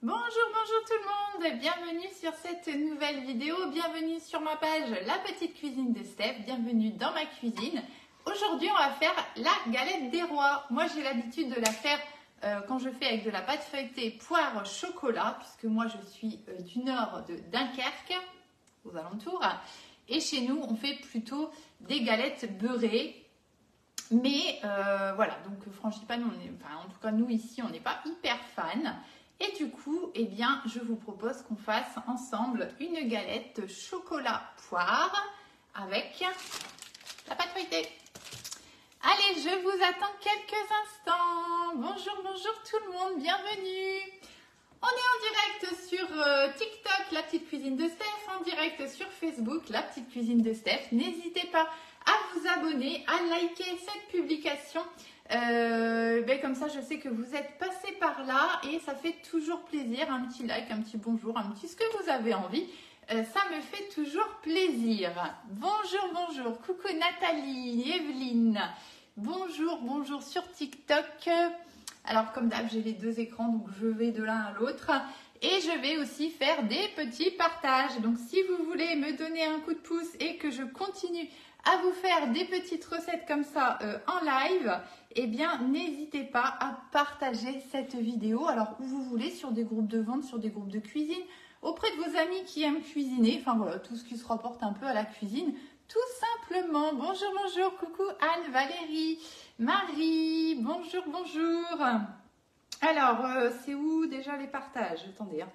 Bonjour tout le monde, bienvenue sur cette nouvelle vidéo, bienvenue sur ma page La Petite Cuisine de Steph, bienvenue dans ma cuisine. Aujourd'hui on va faire la galette des rois. Moi j'ai l'habitude de la faire quand je fais avec de la pâte feuilletée poire chocolat, puisque moi je suis du nord de Dunkerque, aux alentours, et chez nous on fait plutôt des galettes beurrées. Mais voilà, donc franchement, en tout cas nous ici on n'est pas hyper fan. Et du coup, eh bien, je vous propose qu'on fasse ensemble une galette chocolat poire avec la pâte feuilletée. Allez, je vous attends quelques instants. Bonjour tout le monde, bienvenue. On est en direct sur TikTok, La Petite Cuisine de Steph, en direct sur Facebook, La Petite Cuisine de Steph. N'hésitez pas à vous abonner, à liker cette publication. Comme ça, je sais que vous êtes passé par là et ça fait toujours plaisir. Un petit like, un petit bonjour, un petit ce que vous avez envie. Ça me fait toujours plaisir. Bonjour. Coucou Nathalie, Evelyne. Bonjour sur TikTok. Alors, comme d'hab, j'ai les deux écrans, donc je vais de l'un à l'autre. Et je vais aussi faire des petits partages. Donc, si vous voulez me donner un coup de pouce et que je continue à vous faire des petites recettes comme ça en live, eh bien, n'hésitez pas à partager cette vidéo. Alors, où vous voulez, sur des groupes de vente, sur des groupes de cuisine, auprès de vos amis qui aiment cuisiner. Enfin, voilà, tout ce qui se rapporte un peu à la cuisine. Tout simplement. Bonjour. Coucou Anne, Valérie, Marie. Bonjour. Alors, c'est où déjà les partages? Attendez.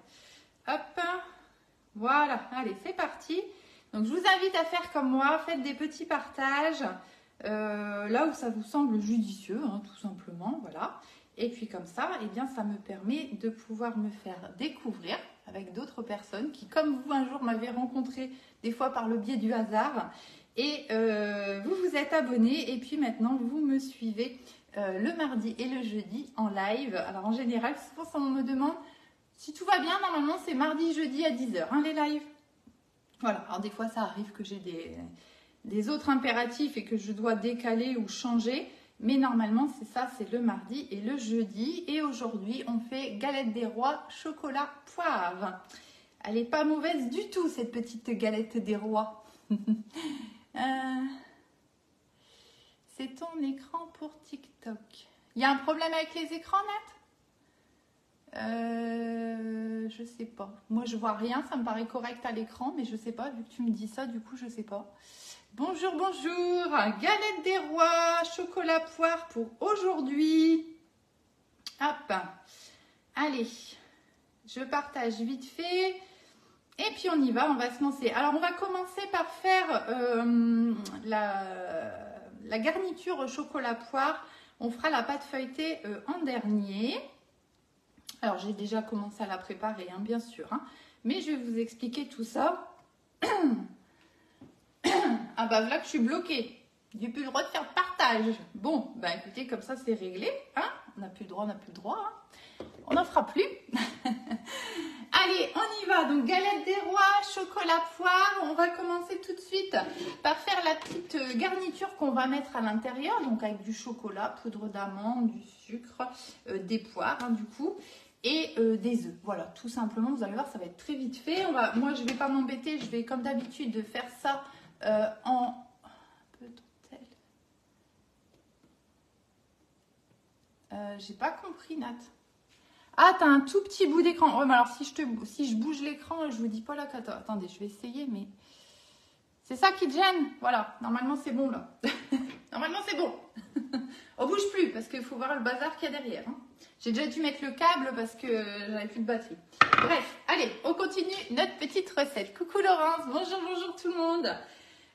Hop. Voilà. Allez, c'est parti. Donc, je vous invite à faire comme moi. Faites des petits partages là où ça vous semble judicieux, tout simplement. Voilà. Et puis, comme ça, eh bien, ça me permet de pouvoir me faire découvrir avec d'autres personnes qui, comme vous, un jour m'avez rencontré des fois par le biais du hasard. Et vous vous êtes abonnés. Et puis, maintenant, vous me suivez le mardi et le jeudi en live. Alors, en général, souvent, on me demande si tout va bien. Normalement, c'est mardi, jeudi à 10h, les lives. Voilà, alors des fois ça arrive que j'ai des autres impératifs et que je dois décaler ou changer. Mais normalement c'est ça, c'est le mardi et le jeudi. Et aujourd'hui on fait galette des rois chocolat poivre. Elle n'est pas mauvaise du tout cette petite galette des rois. C'est ton écran pour TikTok. Il y a un problème avec les écrans, Nat ? Je sais pas. Moi, je vois rien. Ça me paraît correct à l'écran, mais je sais pas. Vu que tu me dis ça, du coup, je sais pas. Bonjour. Galette des rois, chocolat poire pour aujourd'hui. Hop. Allez. Je partage vite fait. Et puis, on y va. On va se lancer. Alors, on va commencer par faire la garniture chocolat poire. On fera la pâte feuilletée en dernier. Alors, j'ai déjà commencé à la préparer, bien sûr. Mais je vais vous expliquer tout ça. Ah bah voilà que je suis bloquée. J'ai plus le droit de faire partage. Bon, bah écoutez, comme ça, c'est réglé. On n'a plus le droit, On n'en fera plus. Allez, on y va. Donc, galette des rois, chocolat poire. On va commencer tout de suite par faire la petite garniture qu'on va mettre à l'intérieur. Donc, avec du chocolat, poudre d'amande, du sucre, des poires, du coup. Et des œufs, voilà, tout simplement. Vous allez voir, ça va être très vite fait. Moi, je ne vais pas m'embêter. Je vais, comme d'habitude, de faire ça en... J'ai pas compris, Nat. Ah, t'as un tout petit bout d'écran. Ouais, mais alors, si je bouge l'écran, je vous dis pas la cata. Attendez, je vais essayer, mais... C'est ça qui te gêne. Voilà, normalement, c'est bon, là. Normalement, c'est bon. On bouge plus, parce qu'il faut voir le bazar qu'il y a derrière. J'ai déjà dû mettre le câble parce que j'avais plus de batterie. Bref, allez, on continue notre petite recette. Coucou Laurence, bonjour tout le monde.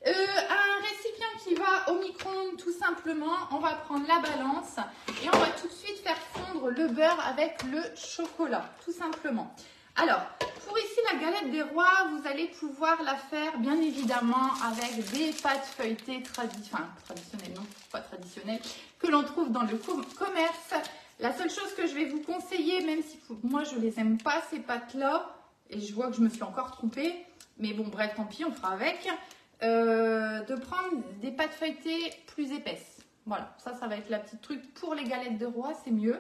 Un récipient qui va au micro-ondes tout simplement. On va prendre la balance et on va tout de suite faire fondre le beurre avec le chocolat, tout simplement. Alors, pour ici la galette des rois, vous allez pouvoir la faire bien évidemment avec des pâtes feuilletées traditionnelles, non pas traditionnelles, que l'on trouve dans le commerce. La seule chose que je vais vous conseiller, même si moi je les aime pas ces pâtes-là, et je vois que je me suis encore trompée, mais bon bref, tant pis, on fera avec, de prendre des pâtes feuilletées plus épaisses. Voilà, ça va être la petite truc pour les galettes de roi, c'est mieux.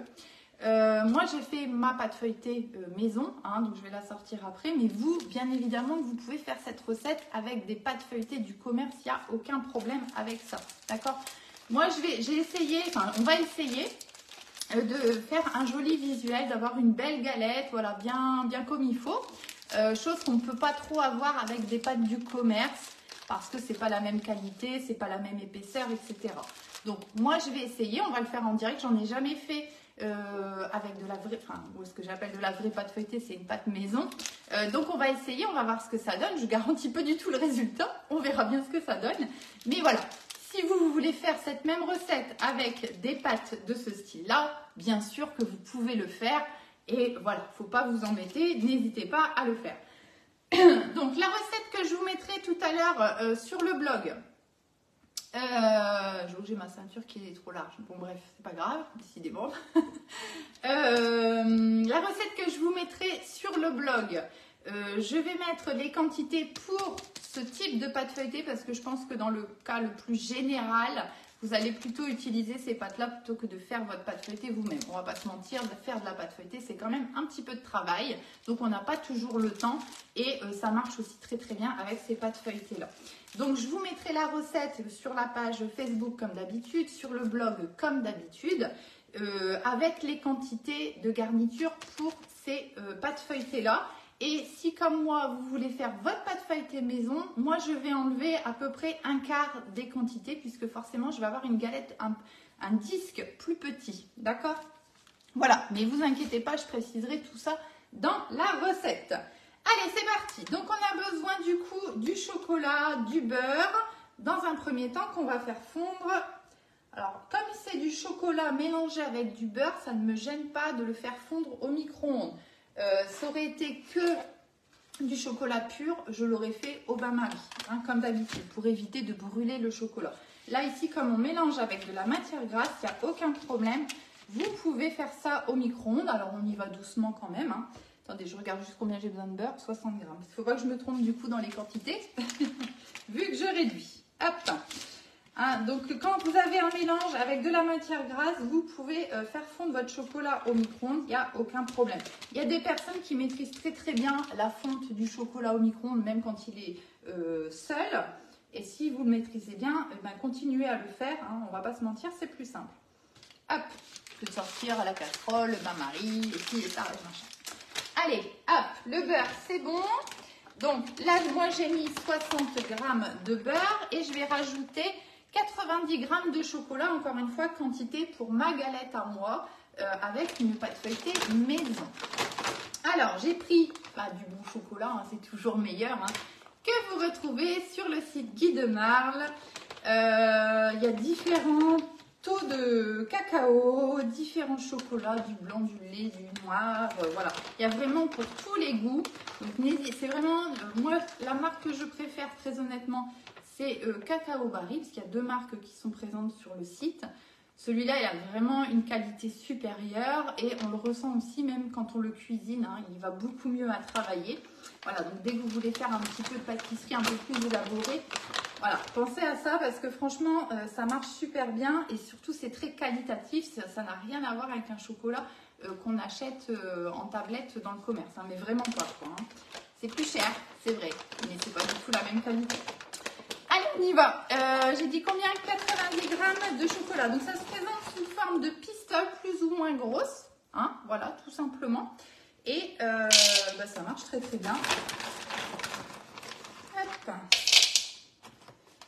Moi, j'ai fait ma pâte feuilletée maison, hein, donc je vais la sortir après. Mais vous, bien évidemment, vous pouvez faire cette recette avec des pâtes feuilletées du commerce. Il n'y a aucun problème avec ça, d'accord? Moi, j'ai essayé, enfin, on va essayer de faire un joli visuel, d'avoir une belle galette, voilà, bien comme il faut. Chose qu'on ne peut pas trop avoir avec des pâtes du commerce parce que c'est pas la même qualité, c'est pas la même épaisseur, etc. Donc, moi, je vais essayer. On va le faire en direct. J'en ai jamais fait avec de la vraie, enfin, ou ce que j'appelle de la vraie pâte feuilletée, c'est une pâte maison. Donc on va essayer, on va voir ce que ça donne. Je garantis pas du tout le résultat, on verra bien ce que ça donne. Mais voilà, si vous voulez faire cette même recette avec des pâtes de ce style-là, bien sûr que vous pouvez le faire. Et voilà, faut pas vous embêter, n'hésitez pas à le faire. Donc la recette que je vous mettrai tout à l'heure sur le blog. J'ai ma ceinture qui est trop large. Bon bref, c'est pas grave, décidément. La recette que je vous mettrai sur le blog, je vais mettre les quantités pour ce type de pâte feuilletée parce que je pense que dans le cas le plus général, vous allez plutôt utiliser ces pâtes-là plutôt que de faire votre pâte feuilletée vous-même. On va pas se mentir, de faire de la pâte feuilletée, c'est quand même un petit peu de travail. Donc, on n'a pas toujours le temps et ça marche aussi très très bien avec ces pâtes feuilletées-là. Donc, je vous mettrai la recette sur la page Facebook comme d'habitude, sur le blog comme d'habitude, avec les quantités de garniture pour ces pâtes feuilletées-là. Et si comme moi, vous voulez faire votre pâte feuilletée maison, moi je vais enlever à peu près un quart des quantités puisque forcément je vais avoir une galette, un disque plus petit. D'accord? Voilà, mais vous inquiétez pas, je préciserai tout ça dans la recette. Allez, c'est parti. Donc on a besoin du coup du chocolat, du beurre, dans un premier temps qu'on va faire fondre. Alors comme c'est du chocolat mélangé avec du beurre, ça ne me gêne pas de le faire fondre au micro-ondes. Ça aurait été que du chocolat pur, je l'aurais fait au bain-marie, hein, comme d'habitude, pour éviter de brûler le chocolat. Là, ici, comme on mélange avec de la matière grasse, il n'y a aucun problème. Vous pouvez faire ça au micro-ondes. Alors, on y va doucement quand même. Hein. Attendez, je regarde juste combien j'ai besoin de beurre. 60 grammes. Il ne faut pas que je me trompe du coup dans les quantités, vu que je réduis. Hop. Hein, donc quand vous avez un mélange avec de la matière grasse, vous pouvez faire fondre votre chocolat au micro-ondes, il n'y a aucun problème. Il y a des personnes qui maîtrisent très très bien la fonte du chocolat au micro-ondes, même quand il est seul. Et si vous le maîtrisez bien, ben, continuez à le faire, hein, on ne va pas se mentir, c'est plus simple. Hop, je peux sortir à la casserole, le bain-marie, et puis et ça, et machin. Allez, hop, le beurre c'est bon. Donc là, moi j'ai mis 60 grammes de beurre et je vais rajouter 90 grammes de chocolat, encore une fois, quantité pour ma galette à moi, avec une pâte feuilletée maison. Alors, j'ai pris du bon chocolat, hein, c'est toujours meilleur, hein, que vous retrouvez sur le site Guy de Marle. Il y a différents taux de cacao, différents chocolats, du blanc, du lait, du noir, voilà. Il y a vraiment pour tous les goûts. Donc, c'est vraiment, moi, la marque que je préfère, très honnêtement, c'est Cacao Barry, parce qu'il y a deux marques qui sont présentes sur le site. Celui-là, il a vraiment une qualité supérieure et on le ressent aussi même quand on le cuisine. Hein, il va beaucoup mieux à travailler. Voilà, donc dès que vous voulez faire un petit peu de pâtisserie un peu plus élaborée, voilà, pensez à ça parce que franchement, ça marche super bien et surtout, c'est très qualitatif. Ça n'a rien à voir avec un chocolat qu'on achète en tablette dans le commerce. Hein, mais vraiment pas, quoi. Hein. C'est plus cher, c'est vrai, mais c'est pas du tout la même qualité. Allez, on y va. J'ai dit combien? 90 grammes de chocolat. Donc, ça se présente sous forme de pistole plus ou moins grosse. Hein, voilà, tout simplement. Et ça marche très très bien. Hop.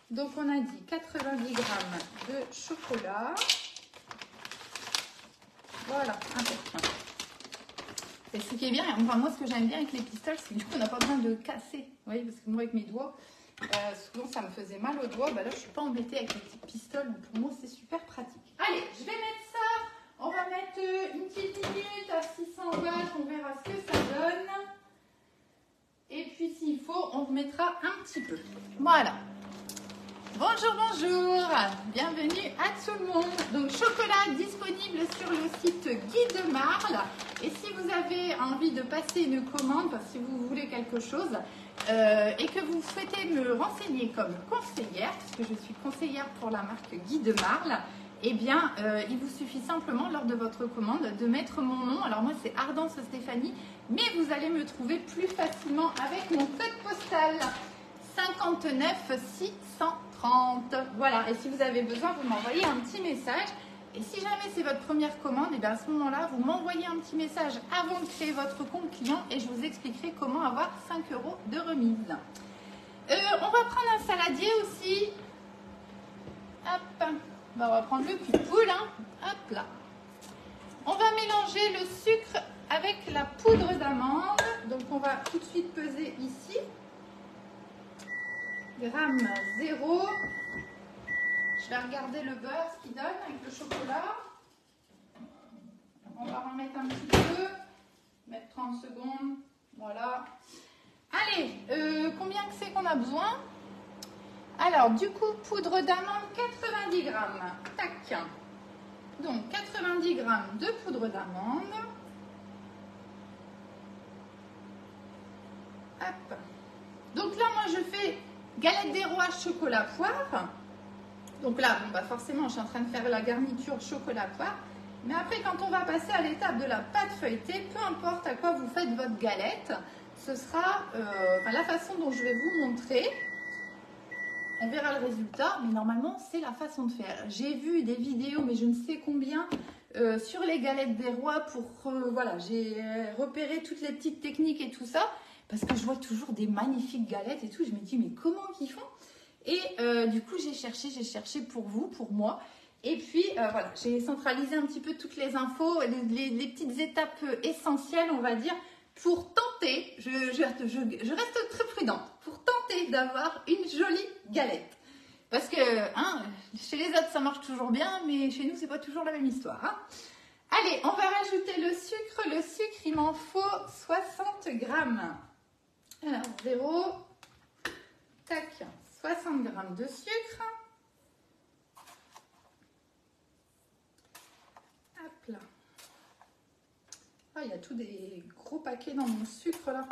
Donc, on a dit 90 grammes de chocolat. Voilà, important. Et ce qui est bien, enfin, moi, ce que j'aime bien avec les pistoles, c'est que du coup, on n'a pas besoin de casser. Vous voyez, parce que moi, avec mes doigts, souvent ça me faisait mal aux doigts. Bah là je suis pas embêtée avec les petites pistoles, donc pour moi c'est super pratique. Allez, je vais mettre ça, on va mettre une petite minute à 600 watts, on verra ce que ça donne. Et puis s'il faut, on remettra un petit peu. Voilà. Bonjour, bonjour, bienvenue à tout le monde. Donc chocolat disponible sur le site Guy de Marle. Et si vous avez envie de passer une commande, parce que si vous voulez quelque chose, et que vous souhaitez me renseigner comme conseillère, puisque je suis conseillère pour la marque Guy de Marle, eh bien, il vous suffit simplement lors de votre commande de mettre mon nom. Alors moi, c'est Ardence Stéphanie, mais vous allez me trouver plus facilement avec mon code postal 59 630. Voilà, et si vous avez besoin, vous m'envoyez un petit message. Et si jamais c'est votre première commande, et bien à ce moment-là, vous m'envoyez un petit message avant de créer votre compte client et je vous expliquerai comment avoir 5 € de remise. On va prendre un saladier aussi. Hop, on va prendre le cul de poule. Hein. Hop là. On va mélanger le sucre avec la poudre d'amande. Donc on va tout de suite peser ici. Gramme 0. Je vais regarder le beurre, ce qu'il donne avec le chocolat. On va en mettre un petit peu. Mettre 30 secondes. Voilà. Allez, combien que c'est qu'on a besoin? Alors, du coup, poudre d'amande, 90 grammes. Tac. Donc, 90 grammes de poudre d'amande. Hop. Donc là, moi, je fais galette des rois chocolat poire. Donc là, bon, bah forcément, je suis en train de faire la garniture chocolat poire. Mais après, quand on va passer à l'étape de la pâte feuilletée, peu importe à quoi vous faites votre galette, ce sera la façon dont je vais vous montrer. On verra le résultat, mais normalement, c'est la façon de faire. J'ai vu des vidéos, mais je ne sais combien, sur les galettes des rois pour... voilà, j'ai repéré toutes les petites techniques et tout ça, parce que je vois toujours des magnifiques galettes et tout. Je me dis, mais comment qu'ils font? Et du coup, j'ai cherché pour vous, pour moi. Et puis, voilà, j'ai centralisé un petit peu toutes les infos, les petites étapes essentielles, on va dire, pour tenter, je reste très prudente, pour tenter d'avoir une jolie galette. Parce que hein, chez les autres, ça marche toujours bien, mais chez nous, c'est pas toujours la même histoire. Hein. Allez, on va rajouter le sucre. Le sucre, il m'en faut 60 grammes. Alors, 0, tac, 60 grammes de sucre. Hop là. Ah, il y a tous des gros paquets dans mon sucre là.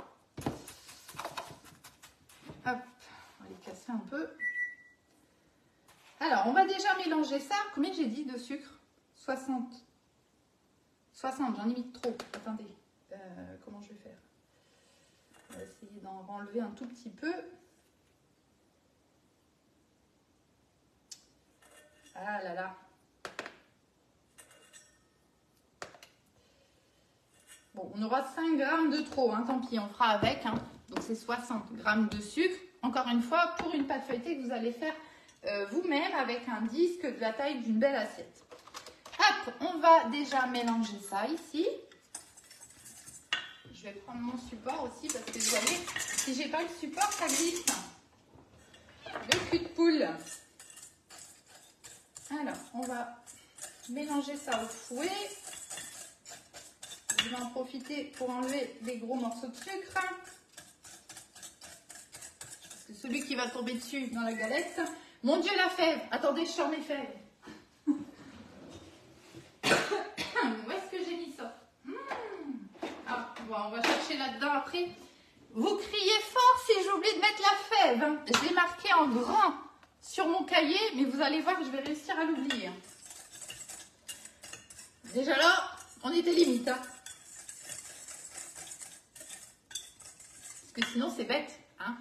Hop, on va les casser un peu. Alors, on va déjà mélanger ça. Combien j'ai dit de sucre? 60. 60, j'en ai mis trop. Attendez, comment je vais faire? On va essayer d'en enlever un tout petit peu. Ah là là. Bon, on aura 5 grammes de trop, hein, tant pis, on fera avec. Hein. Donc, c'est 60 grammes de sucre. Encore une fois, pour une pâte feuilletée que vous allez faire vous-même avec un disque de la taille d'une belle assiette. Hop, on va déjà mélanger ça ici. Je vais prendre mon support aussi parce que vous voyez, si j'ai pas le support, ça glisse. Le cul de poule. Alors, on va mélanger ça au fouet. Je vais en profiter pour enlever les gros morceaux de sucre. C'est celui qui va tomber dessus dans la galette. Mon Dieu, la fève! Attendez, je sors mes fèves. Où est-ce que j'ai mis ça? Ah, bon, on va chercher là-dedans après. Vous criez fort si j'oublie de mettre la fève. Hein. Je l'ai marqué en grand sur mon cahier, mais vous allez voir que je vais réussir à l'oublier. Déjà là, on était limite. Hein. Parce que sinon, c'est bête. Hein.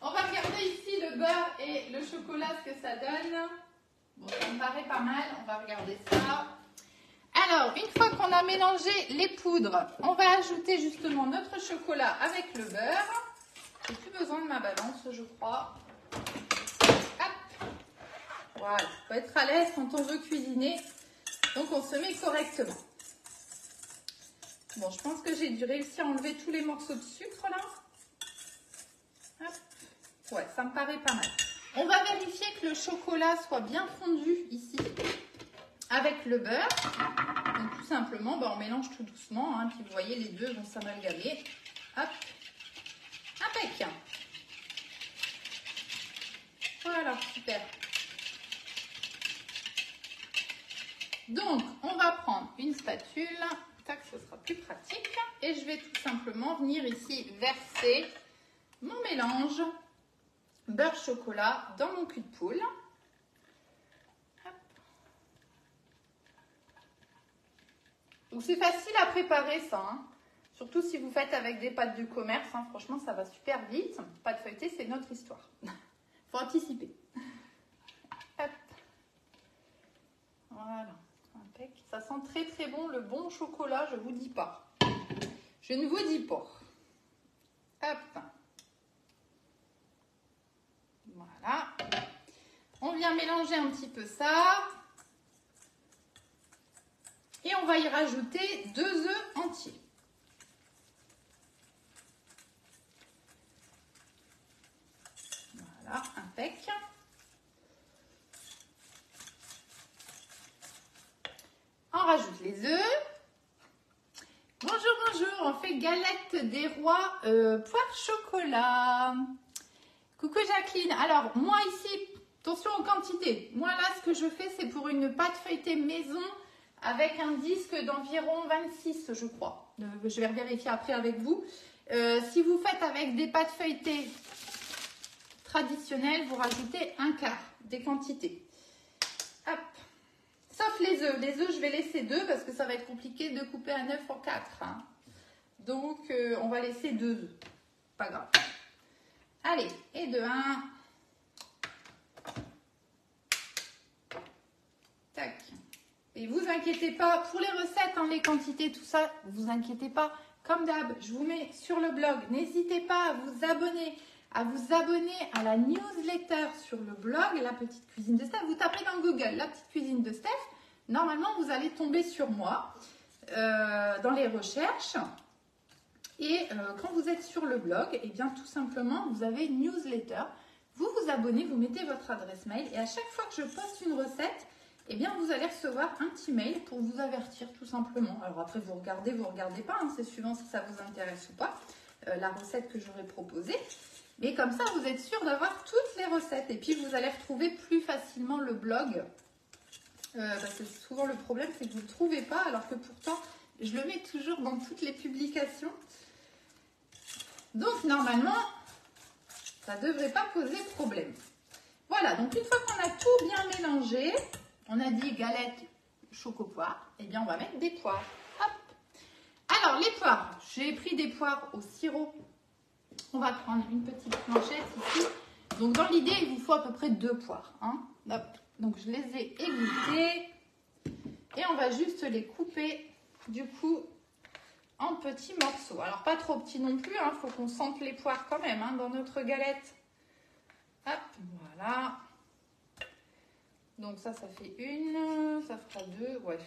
On va regarder ici le beurre et le chocolat, ce que ça donne. Bon, ça me paraît pas mal. On va regarder ça. Alors, une fois qu'on a mélangé les poudres, on va ajouter justement notre chocolat avec le beurre. J'ai plus besoin de ma balance, je crois. Hop. Voilà. Il faut être à l'aise quand on veut cuisiner. Donc, on se met correctement. Bon, je pense que j'ai dû réussir à enlever tous les morceaux de sucre là. Hop. Ouais, ça me paraît pas mal. On va vérifier que le chocolat soit bien fondu ici avec le beurre. Donc tout simplement, on mélange tout doucement. Hein, puis vous voyez, les deux vont s'amalgamer. Hop. Impec. Voilà, super. Donc, on va prendre une spatule. Tac, ce sera plus pratique. Et je vais tout simplement venir ici verser mon mélange beurre chocolat dans mon cul de poule. Hop. Donc c'est facile à préparer ça, hein. Surtout si vous faites avec des pâtes de commerce, hein. Franchement ça va super vite. Pâte feuilletée, c'est notre histoire. Faut anticiper. Hop. Voilà, impec. Ça sent très très bon, le bon chocolat, je vous dis pas. Je ne vous dis pas. Hop. Voilà. On vient mélanger un petit peu ça. Et on va y rajouter 2 œufs entiers. Voilà, impec. On rajoute les œufs. Bonjour, bonjour, on fait galette des rois poire chocolat. Coucou Jacqueline. Alors, moi ici, attention aux quantités. Moi là, ce que je fais, c'est pour une pâte feuilletée maison avec un disque d'environ 26, je crois. Je vais vérifier après avec vous. Si vous faites avec des pâtes feuilletées traditionnelles, vous rajoutez un quart des quantités. Hop. Sauf les œufs. Les œufs, je vais laisser 2 parce que ça va être compliqué de couper un œuf en 4. Hein. Donc, on va laisser 2 œufs. Pas grave. Allez, et de 1. Tac. Et vous inquiétez pas, pour les recettes, hein, les quantités, tout ça, vous inquiétez pas. Comme d'hab, je vous mets sur le blog. N'hésitez pas à vous abonner à la newsletter sur le blog, la petite cuisine de Steph. Vous tapez dans Google la petite cuisine de Steph. Normalement, vous allez tomber sur moi dans les recherches. Et quand vous êtes sur le blog, et bien tout simplement, vous avez une newsletter. Vous vous abonnez, vous mettez votre adresse mail. Et à chaque fois que je poste une recette, eh bien, vous allez recevoir un petit mail pour vous avertir tout simplement. Alors après, vous regardez pas. Hein, c'est suivant si ça vous intéresse ou pas, la recette que j'aurais proposée. Mais comme ça, vous êtes sûr d'avoir toutes les recettes. Et puis, vous allez retrouver plus facilement le blog. Parce que souvent, le problème, c'est que vous ne le trouvez pas. Alors que pourtant, je le mets toujours dans toutes les publications. Donc, normalement, ça ne devrait pas poser problème. Voilà, donc une fois qu'on a tout bien mélangé, on a dit galette choco-poire, et bien, on va mettre des poires. Hop. Alors, les poires, j'ai pris des poires au sirop. On va prendre une petite planchette ici. Donc, dans l'idée, il vous faut à peu près 2 poires. Hein. Hop. Donc, je les ai égouttées. Et on va juste les couper, du coup, en petits morceaux. Alors, pas trop petits non plus. Il faut qu'on sente les poires quand même hein, dans notre galette. Hop, voilà. Donc, ça fait 1. Ça fera 2. Ouais.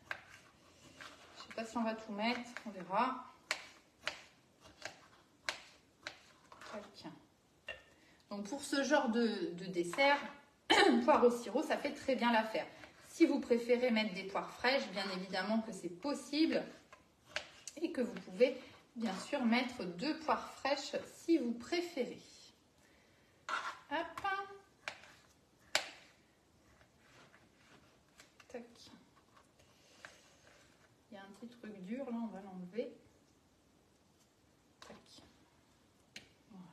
Je ne sais pas si on va tout mettre. On verra. Donc pour ce genre de dessert, poire au sirop, ça fait très bien l'affaire. Si vous préférez mettre des poires fraîches, bien évidemment que c'est possible. Et que vous pouvez bien sûr mettre 2 poires fraîches si vous préférez. Hop. Tac. Il y a un petit truc dur là, on va l'enlever.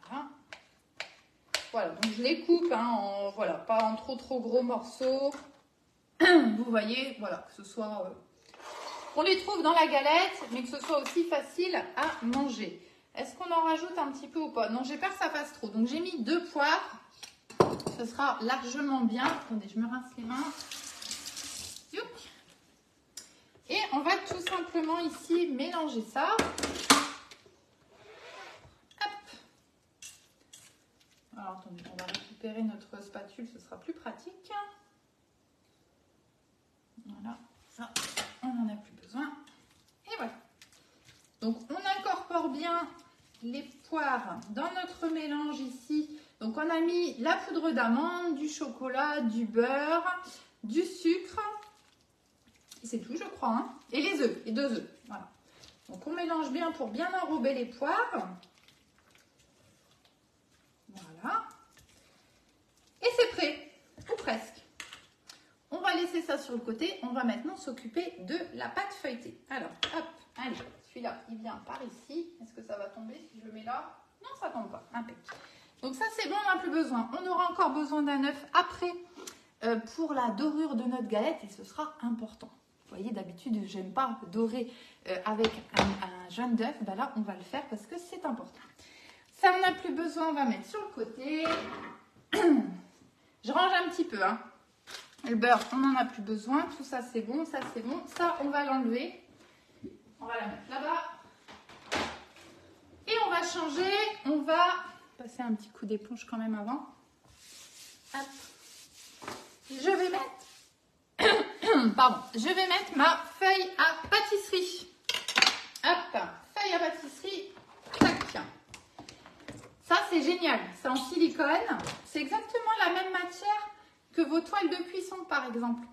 Voilà. Voilà, donc je les coupe, hein, voilà, pas en trop gros morceaux. Vous voyez, voilà, que ce soit... on les trouve dans la galette, mais que ce soit aussi facile à manger. Est-ce qu'on en rajoute un petit peu ou pas? Non, j'ai peur que ça fasse trop. Donc j'ai mis 2 poires. Ce sera largement bien. Attendez, je me rince les mains. Et on va tout simplement ici mélanger ça. Alors, attendez, on va récupérer notre spatule, ce sera plus pratique. Voilà, ça, on n'en a plus besoin. Et voilà. Donc, on incorpore bien les poires dans notre mélange ici. Donc, on a mis la poudre d'amande, du chocolat, du beurre, du sucre. Et c'est tout, je crois. Hein. Et les œufs, les 2 œufs. Voilà. Donc, on mélange bien pour bien enrober les poires. Voilà. Et c'est prêt, ou presque. On va laisser ça sur le côté. On va maintenant s'occuper de la pâte feuilletée. Alors, hop, allez, celui-là, il vient par ici. Est-ce que ça va tomber si je le mets là? Non, ça ne tombe pas. Impeccable. Donc ça, c'est bon, on n'a plus besoin. On aura encore besoin d'un œuf après pour la dorure de notre galette et ce sera important. Vous voyez, d'habitude, j'aime pas dorer avec un jaune d'œuf. Ben là, on va le faire parce que c'est important. Ça, on n'a plus besoin, on va mettre sur le côté. Je range un petit peu, hein. Le beurre, on n'en a plus besoin. Tout ça, c'est bon, ça, c'est bon. Ça, on va l'enlever. On va la mettre là-bas. Et on va changer. On va passer un petit coup d'éponge quand même avant. Hop. Je vais mettre... Pardon. Je vais mettre ma feuille à pâtisserie. Hop. Feuille à pâtisserie. Tac. Ça, c'est génial. C'est en silicone. C'est exactement la même matière que vos toiles de cuisson, par exemple.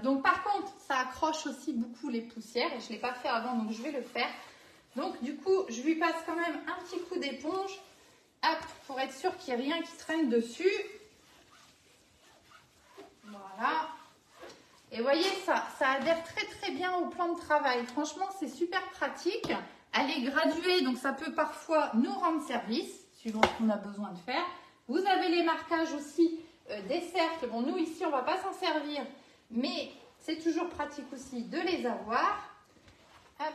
Donc, par contre, ça accroche aussi beaucoup les poussières. Et je ne l'ai pas fait avant, donc je vais le faire. Donc, du coup, je lui passe quand même un petit coup d'éponge. Hop, pour être sûr qu'il n'y ait rien qui traîne dessus. Voilà. Et vous voyez, ça adhère très très bien au plan de travail. Franchement, c'est super pratique. Elle est graduée, donc ça peut parfois nous rendre service, suivant ce qu'on a besoin de faire. Vous avez les marquages aussi des cercles. Bon, nous ici, on ne va pas s'en servir, mais c'est toujours pratique aussi de les avoir. Hop.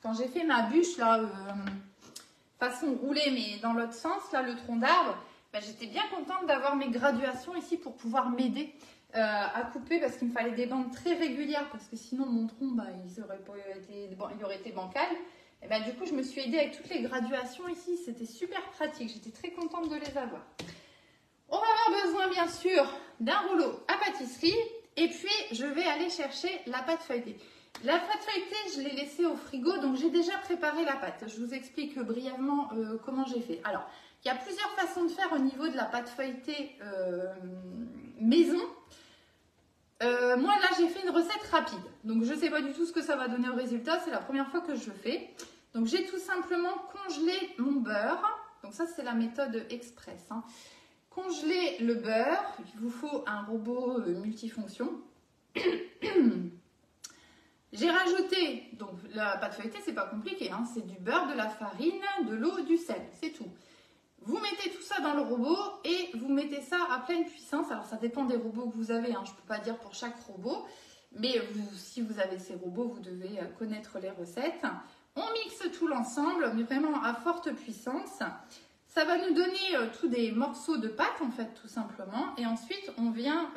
Quand j'ai fait ma bûche, là, façon roulée, mais dans l'autre sens, là, le tronc d'arbre, ben, j'étais bien contente d'avoir mes graduations ici pour pouvoir m'aider à couper, parce qu'il me fallait des bandes très régulières, parce que sinon, mon tronc, ben, il aurait été bancal. Et ben, du coup, je me suis aidée avec toutes les graduations ici. C'était super pratique. J'étais très contente de les avoir. On va avoir besoin, bien sûr, d'un rouleau à pâtisserie. Et puis, je vais aller chercher la pâte feuilletée. La pâte feuilletée, je l'ai laissée au frigo. Donc, j'ai déjà préparé la pâte. Je vous explique brièvement comment j'ai fait. Alors, il y a plusieurs façons de faire au niveau de la pâte feuilletée maison. Moi, là, j'ai fait une recette rapide. Donc, je ne sais pas du tout ce que ça va donner au résultat. C'est la première fois que je le fais. Donc, j'ai tout simplement congelé mon beurre. Donc, ça, c'est la méthode express. Hein. Congeler le beurre. Il vous faut un robot multifonction. J'ai rajouté, donc la pâte feuilletée, c'est pas compliqué. Hein. C'est du beurre, de la farine, de l'eau, du sel. C'est tout. Vous mettez tout ça dans le robot et vous mettez ça à pleine puissance. Alors, ça dépend des robots que vous avez. Hein. Je ne peux pas dire pour chaque robot. Mais si vous avez ces robots, vous devez connaître les recettes. On mixe tout l'ensemble, mais vraiment à forte puissance. Ça va nous donner tous des morceaux de pâte, en fait, tout simplement. Et ensuite, on vient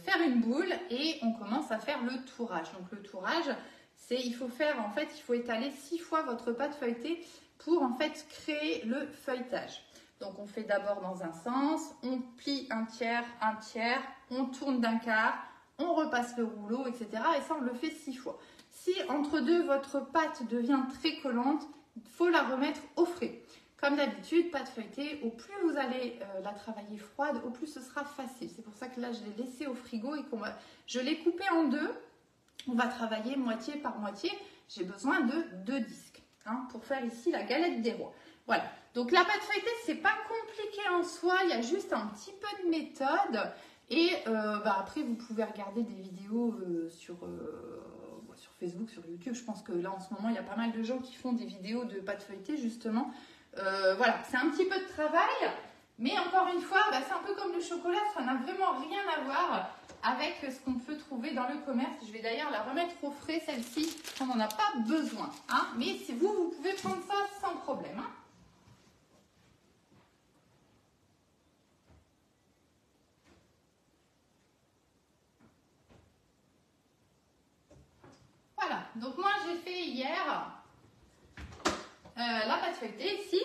faire une boule et on commence à faire le tourage. Donc, le tourage, c'est il faut étaler 6 fois votre pâte feuilletée pour, en fait, créer le feuilletage. Donc, on fait d'abord dans un sens, on plie un tiers, on tourne d'un quart, on repasse le rouleau, etc. Et ça, on le fait 6 fois. Si entre deux, votre pâte devient très collante, il faut la remettre au frais. Comme d'habitude, pâte feuilletée, au plus vous allez la travailler froide, au plus ce sera facile. C'est pour ça que là, je l'ai laissée au frigo et je l'ai coupée en deux. On va travailler moitié par moitié. J'ai besoin de 2 disques pour faire ici la galette des rois. Voilà. Donc la pâte feuilletée, c'est pas compliqué en soi. Il y a juste un petit peu de méthode. Et après, vous pouvez regarder des vidéos sur Facebook, sur YouTube. Je pense que là, en ce moment, il y a pas mal de gens qui font des vidéos de pâte feuilletée, justement. Voilà, c'est un petit peu de travail, mais encore une fois, c'est un peu comme le chocolat, ça n'a vraiment rien à voir avec ce qu'on peut trouver dans le commerce. Je vais d'ailleurs la remettre au frais, celle-ci, on n'en a pas besoin. Hein, mais si vous pouvez prendre ça sans problème. Hein. Voilà, donc moi j'ai fait hier la pâte feuilletée ici.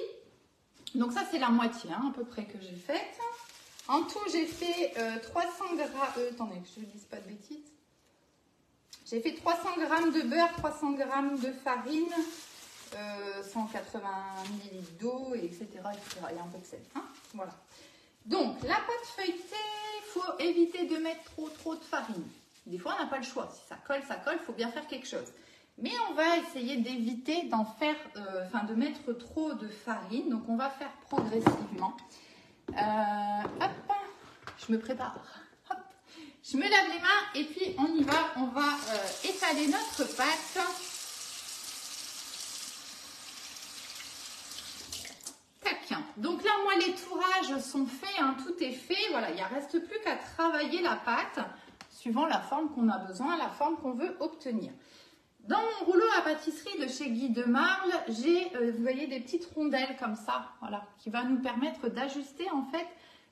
Donc ça c'est la moitié à peu près que j'ai faite. En tout j'ai fait 300 grammes, attendez que je ne dise pas de bêtises. J'ai fait 300 grammes de beurre, 300 grammes de farine, 180 ml d'eau, etc., etc. Il y a un peu de sel. Hein, voilà. Donc la pâte feuilletée, il faut éviter de mettre trop de farine. Des fois on n'a pas le choix. Si ça colle, il faut bien faire quelque chose. Mais on va essayer d'éviter de mettre trop de farine. Donc, on va faire progressivement. Hop, je me prépare. Hop, je me lave les mains et puis on y va. On va étaler notre pâte. Tac. Donc là, moi, les tourages sont faits. Tout est fait. Voilà, il ne reste plus qu'à travailler la pâte suivant la forme qu'on a besoin, la forme qu'on veut obtenir. Dans mon rouleau à pâtisserie de chez Guy de Marle, j'ai, vous voyez, des petites rondelles comme ça, voilà, qui va nous permettre d'ajuster en fait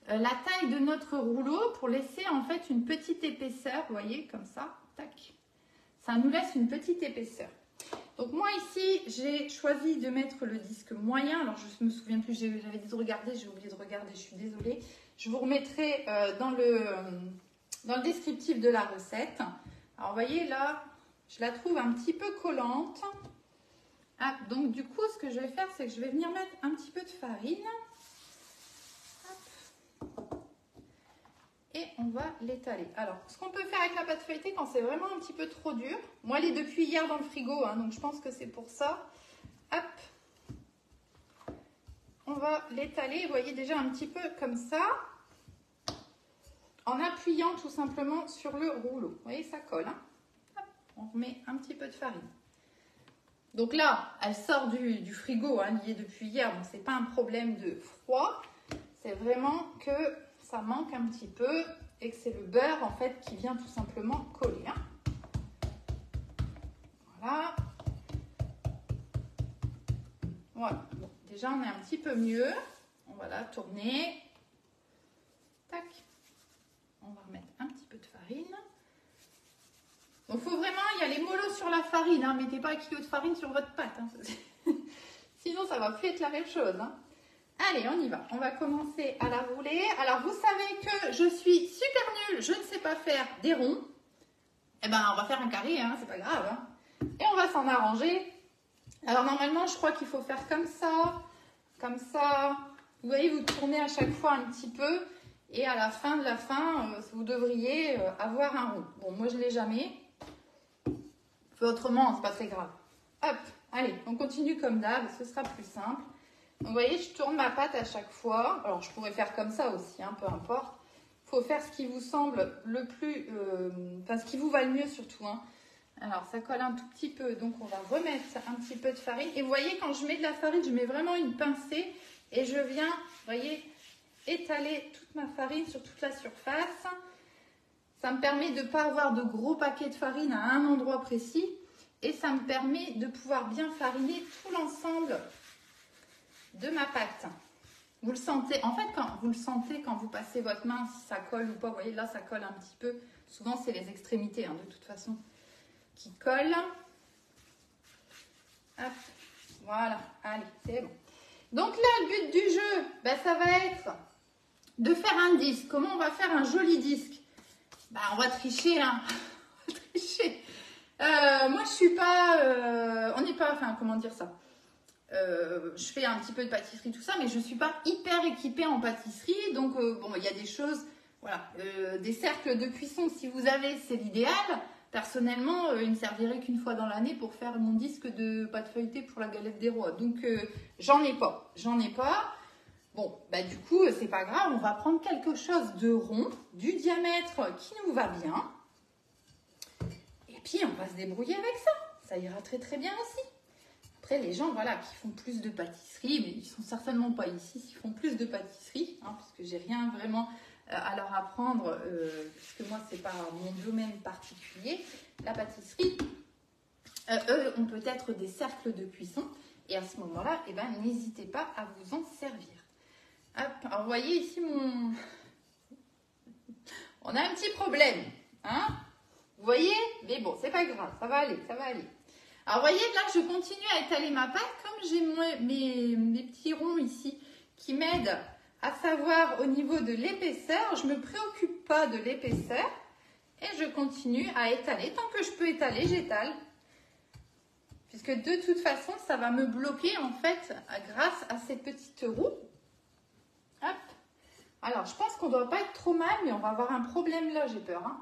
la taille de notre rouleau pour laisser en fait une petite épaisseur, vous voyez, comme ça, tac. Ça nous laisse une petite épaisseur. Donc moi ici, j'ai choisi de mettre le disque moyen. Alors je ne me souviens plus, j'avais dit de regarder, j'ai oublié de regarder, je suis désolée. Je vous remettrai dans le descriptif de la recette. Alors vous voyez là, je la trouve un petit peu collante. Ah, donc du coup, ce que je vais faire, c'est que je vais venir mettre un petit peu de farine. Hop. Et on va l'étaler. Alors, ce qu'on peut faire avec la pâte feuilletée quand c'est vraiment un petit peu trop dur. Moi, elle est depuis hier dans le frigo, hein, donc je pense que c'est pour ça. Hop. On va l'étaler, vous voyez déjà un petit peu comme ça. En appuyant tout simplement sur le rouleau. Vous voyez, ça colle. Hein. Hop, on remet un petit peu de farine. Donc là, elle sort du frigo, hein, liée depuis hier. Donc, ce n'est pas un problème de froid. C'est vraiment que ça manque un petit peu et que c'est le beurre en fait qui vient tout simplement coller. Hein. Voilà. Voilà. Bon, déjà, on est un petit peu mieux. On va la tourner. Tac. On va remettre un petit peu de farine. Donc, il faut vraiment, il y a les molos sur la farine. Hein. Mettez pas un kilo de farine sur votre pâte. Hein. Sinon, ça va plus être la même chose. Hein. Allez, on y va. On va commencer à la rouler. Alors, vous savez que je suis super nulle. Je ne sais pas faire des ronds. Eh ben, on va faire un carré, hein. C'est pas grave. Hein. Et on va s'en arranger. Alors, normalement, je crois qu'il faut faire comme ça. Comme ça. Vous voyez, vous tournez à chaque fois un petit peu. Et à la fin de la fin, vous devriez avoir un rond. Bon, moi, je ne l'ai jamais. Autrement, c'est pas très grave. Hop, allez, on continue comme d'hab. Ce sera plus simple. Donc, vous voyez, je tourne ma pâte à chaque fois. Alors, je pourrais faire comme ça aussi, hein, peu importe. Il faut faire ce qui vous semble le plus... ce qui vous va le mieux surtout. Hein. Alors, ça colle un tout petit peu. Donc, on va remettre un petit peu de farine. Et vous voyez, quand je mets de la farine, je mets vraiment une pincée. Et je viens, vous voyez, étaler toute ma farine sur toute la surface. Ça me permet de ne pas avoir de gros paquets de farine à un endroit précis. Et ça me permet de pouvoir bien fariner tout l'ensemble de ma pâte. Vous le sentez, en fait, quand vous le sentez, quand vous passez votre main, si ça colle ou pas, vous voyez, là, ça colle un petit peu. Souvent, c'est les extrémités, hein, de toute façon, qui collent. Hop, voilà, allez, c'est bon. Donc là, le but du jeu, ben, ça va être de faire un disque. Comment on va faire un joli disque? Ben, on va tricher, hein. On va tricher. Moi, je suis pas... on n'est pas... Enfin, comment dire ça? Je fais un petit peu de pâtisserie, tout ça, mais je ne suis pas hyper équipée en pâtisserie. Donc, bon, il y a des choses, voilà, des cercles de cuisson, si vous avez, c'est l'idéal. Personnellement, il ne servirait qu'une fois dans l'année pour faire mon disque de pâte feuilletée pour la galette des rois. Donc, j'en ai pas. J'en ai pas. Bon, bah du coup, c'est pas grave. On va prendre quelque chose de rond, du diamètre qui nous va bien. Et puis, on va se débrouiller avec ça. Ça ira très très bien aussi. Après, les gens, voilà, qui font plus de pâtisserie, mais ils sont certainement pas ici, s'ils font plus de pâtisserie, hein, parce que j'ai rien vraiment à leur apprendre, puisque moi, c'est pas mon domaine particulier, la pâtisserie. Eux ont peut-être des cercles de cuisson, et à ce moment-là, eh ben, n'hésitez pas à vous en servir. Hop, alors, vous voyez ici mon... On a un petit problème, hein? Vous voyez? Mais bon, c'est pas grave, ça va aller, ça va aller. Alors, vous voyez, là, je continue à étaler ma pâte. Comme j'ai mes petits ronds ici qui m'aident à savoir au niveau de l'épaisseur, je ne me préoccupe pas de l'épaisseur et je continue à étaler. Tant que je peux étaler, j'étale. Puisque de toute façon, ça va me bloquer, en fait, grâce à ces petites roues. Hop. Alors, je pense qu'on ne doit pas être trop mal, mais on va avoir un problème là, j'ai peur, hein.